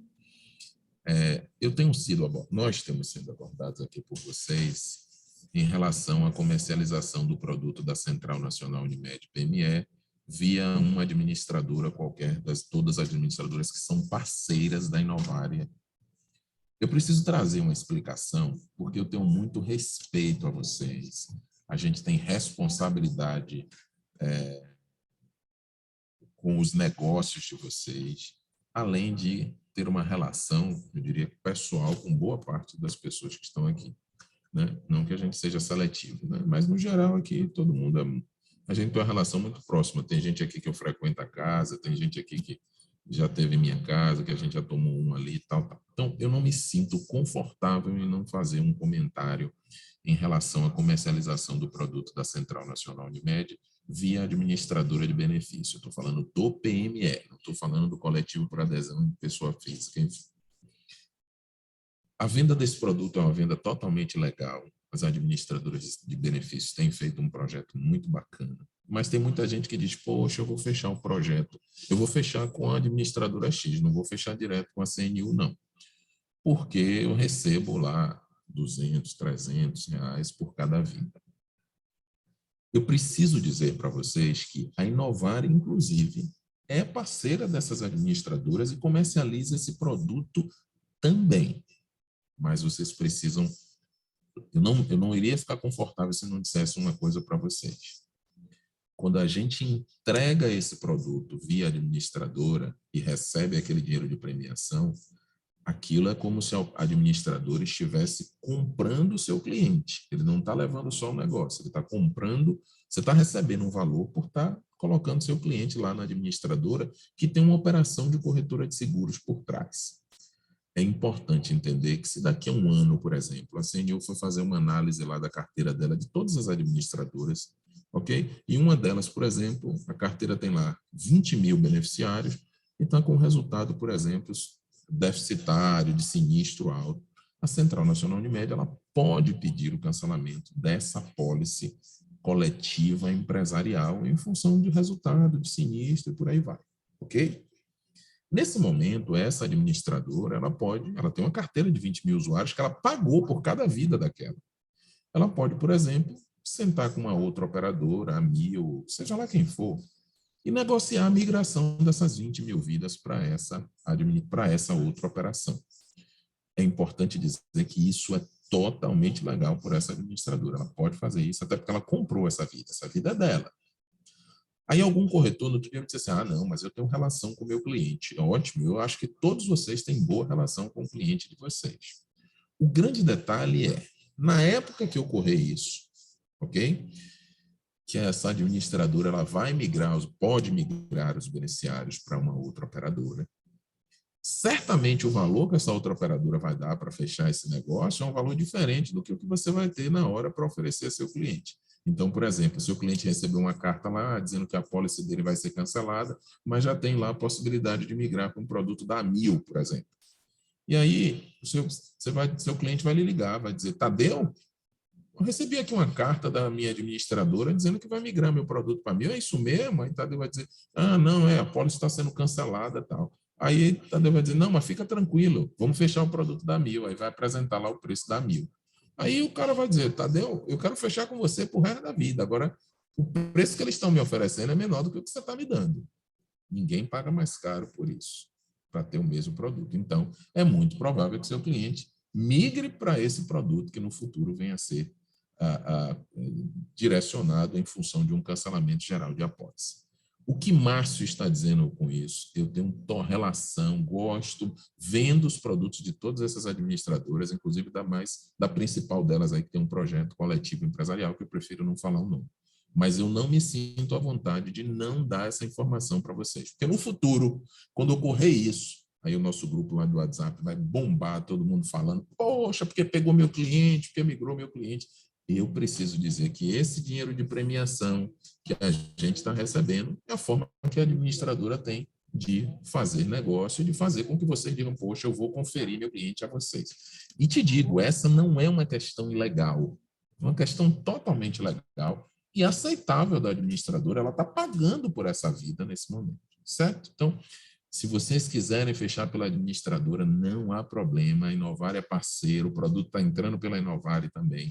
Nós temos sido abordados aqui por vocês em relação à comercialização do produto da Central Nacional Unimed PME via uma administradora qualquer, todas as administradoras que são parceiras da Inovária. Eu preciso trazer uma explicação, porque eu tenho muito respeito a vocês. A gente tem responsabilidade com os negócios de vocês, além de ter uma relação, eu diria, pessoal com boa parte das pessoas que estão aqui, né? Não que a gente seja seletivo, né? Mas, no geral, aqui todo mundo a gente tem uma relação muito próxima. Tem gente aqui que eu frequento a casa, tem gente aqui que já teve em minha casa, que a gente já tomou um ali e tal. Então, eu não me sinto confortável em não fazer um comentário em relação à comercialização do produto da Central Nacional Unimed via administradora de benefício. Estou falando do PME, não estou falando do coletivo por adesão de pessoa física, enfim. A venda desse produto é uma venda totalmente legal. As administradoras de benefícios têm feito um projeto muito bacana. Mas tem muita gente que diz, poxa, eu vou fechar um projeto. Eu vou fechar com a administradora X, não vou fechar direto com a CNU, não. Porque eu recebo lá 200, 300 reais por cada vida. Eu preciso dizer para vocês que a Inovare, inclusive, é parceira dessas administradoras e comercializa esse produto também. Mas vocês precisam... Eu não iria ficar confortável se não dissesse uma coisa para vocês. Quando a gente entrega esse produto via administradora e recebe aquele dinheiro de premiação, aquilo é como se o administrador estivesse comprando o seu cliente. Ele não está levando só o negócio, ele está comprando, você está recebendo um valor por estar colocando seu cliente lá na administradora, que tem uma operação de corretora de seguros por trás. É importante entender que se daqui a um ano, por exemplo, a CNU for fazer uma análise lá da carteira dela de todas as administradoras, ok? E uma delas, por exemplo, a carteira tem lá 20 mil beneficiários e está com resultado, por exemplo, deficitário, de sinistro alto. A Central Nacional Unimed, ela pode pedir o cancelamento dessa apólice coletiva empresarial em função de resultado, de sinistro e por aí vai, ok? Nesse momento, essa administradora, ela tem uma carteira de 20 mil usuários que ela pagou por cada vida daquela. Ela pode, por exemplo, sentar com uma outra operadora, a Mil, seja lá quem for, e negociar a migração dessas 20 mil vidas para essa outra operação. É importante dizer que isso é totalmente legal por essa administradora. Ela pode fazer isso, até porque ela comprou essa vida é dela. Aí algum corretor no outro dia me disse assim, não, mas eu tenho relação com o meu cliente. Ótimo, eu acho que todos vocês têm boa relação com o cliente de vocês. O grande detalhe é, na época que ocorrer isso, ok? Que essa administradora ela pode migrar os beneficiários para uma outra operadora. Certamente o valor que essa outra operadora vai dar para fechar esse negócio é um valor diferente do que o que você vai ter na hora para oferecer ao seu cliente. Então, por exemplo, se o cliente recebeu uma carta lá dizendo que a pólice dele vai ser cancelada, mas já tem lá a possibilidade de migrar para um produto da Mil, por exemplo. E aí, seu cliente vai lhe ligar, vai dizer, Tadeu, eu recebi aqui uma carta da minha administradora dizendo que vai migrar meu produto para Mil, é isso mesmo? Aí Tadeu vai dizer, não, a pólice está sendo cancelada e tal. Aí Tadeu vai dizer, não, mas fica tranquilo, vamos fechar o produto da Mil, aí vai apresentar lá o preço da Mil. Aí o cara vai dizer, Tadeu, eu quero fechar com você por resto da vida, agora o preço que eles estão me oferecendo é menor do que o que você está me dando. Ninguém paga mais caro por isso, para ter o mesmo produto. Então, é muito provável que seu cliente migre para esse produto que no futuro venha a ser direcionado em função de um cancelamento geral de apólice. O que Márcio está dizendo com isso? Eu tenho uma relação, gosto, vendo os produtos de todas essas administradoras, inclusive da principal delas aí, que tem um projeto coletivo empresarial, que eu prefiro não falar o nome. Mas eu não me sinto à vontade de não dar essa informação para vocês. Porque no futuro, quando ocorrer isso, aí o nosso grupo lá do WhatsApp vai bombar, todo mundo falando, poxa, porque pegou meu cliente, porque migrou meu cliente. Eu preciso dizer que esse dinheiro de premiação que a gente está recebendo é a forma que a administradora tem de fazer negócio, de fazer com que vocês digam, poxa, eu vou conferir meu cliente a vocês. E te digo, essa não é uma questão ilegal, é uma questão totalmente legal e aceitável da administradora, ela está pagando por essa vida nesse momento, certo? Então, se vocês quiserem fechar pela administradora, não há problema, a Inovare é parceiro, o produto está entrando pela Inovare também,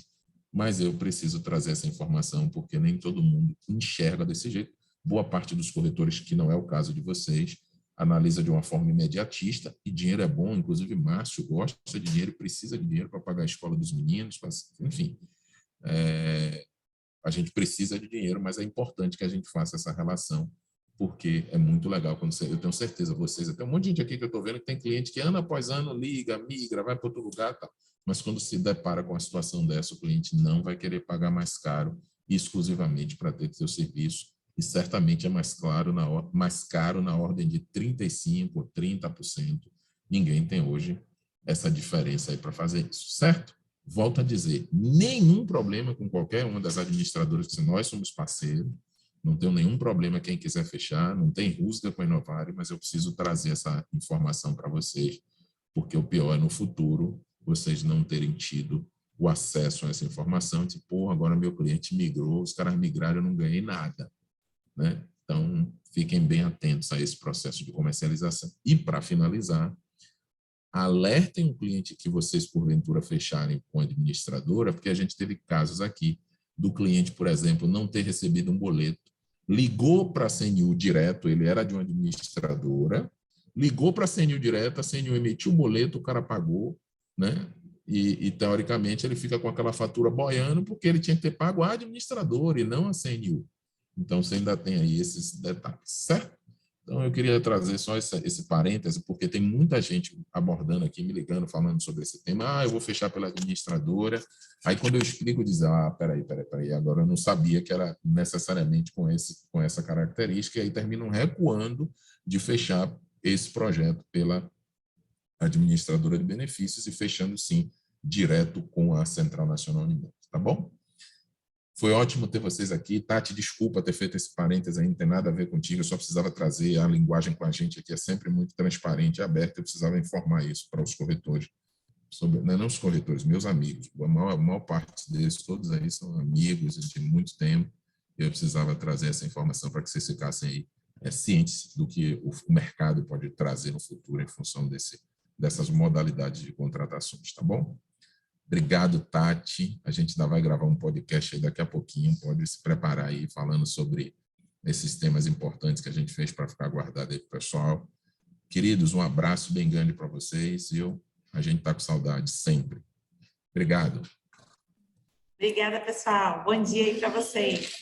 mas eu preciso trazer essa informação porque nem todo mundo enxerga desse jeito. Boa parte dos corretores, que não é o caso de vocês, analisa de uma forma imediatista, e dinheiro é bom, inclusive Márcio gosta de dinheiro, precisa de dinheiro para pagar a escola dos meninos, enfim. A gente precisa de dinheiro, mas é importante que a gente faça essa relação, porque é muito legal quando eu tenho certeza, vocês, até um monte de gente aqui que eu estou vendo que tem cliente que ano após ano liga, migra, vai para outro lugar e tal. Mas quando se depara com a situação dessa, o cliente não vai querer pagar mais caro exclusivamente para ter seu serviço, e certamente é mais caro na ordem de 35% ou 30%. Ninguém tem hoje essa diferença aí para fazer isso, certo? volto a dizer, nenhum problema com qualquer uma das administradoras, que nós somos parceiros, não tenho nenhum problema quem quiser fechar, não tem rusga com a Inovare, mas eu preciso trazer essa informação para vocês, porque o pior é no futuro vocês não terem tido o acesso a essa informação, tipo, pô, agora meu cliente migrou, os caras migraram, eu não ganhei nada, né? Então, fiquem bem atentos a esse processo de comercialização. E, para finalizar, alertem o cliente que vocês, porventura, fecharem com a administradora, porque a gente teve casos aqui do cliente, por exemplo, não ter recebido um boleto, ligou para a CNU direto, ele era de uma administradora, ligou para a CNU direto, a CNU emitiu o boleto, o cara pagou, né? E, teoricamente, ele fica com aquela fatura boiando porque ele tinha que ter pago a administradora e não a CNU. Então, você ainda tem aí esses detalhes, certo? Então, eu queria trazer só esse parêntese, porque tem muita gente abordando aqui, me ligando, falando sobre esse tema. Ah, eu vou fechar pela administradora. Aí, quando eu explico, diz, ah, peraí, agora eu não sabia que era necessariamente com essa característica, e aí terminam recuando de fechar esse projeto pela administradora de benefícios e fechando, sim, direto com a Central Nacional Unimed, tá bom? Foi ótimo ter vocês aqui. Tati, desculpa ter feito esse parênteses aí, não tem nada a ver contigo, eu só precisava trazer a linguagem com a gente aqui, é sempre muito transparente e aberta, eu precisava informar isso para os corretores, não os corretores, meus amigos, a maior parte deles, todos aí são amigos de muito tempo, e eu precisava trazer essa informação para que vocês ficassem aí cientes do que o mercado pode trazer no futuro em função dessas modalidades de contratações, tá bom? Obrigado, Tati. A gente ainda vai gravar um podcast aí daqui a pouquinho, pode se preparar aí falando sobre esses temas importantes que a gente fez para ficar guardado aí para o pessoal. Queridos, um abraço bem grande para vocês, viu? A gente está com saudade sempre. Obrigado. Obrigada, pessoal. Bom dia aí para vocês.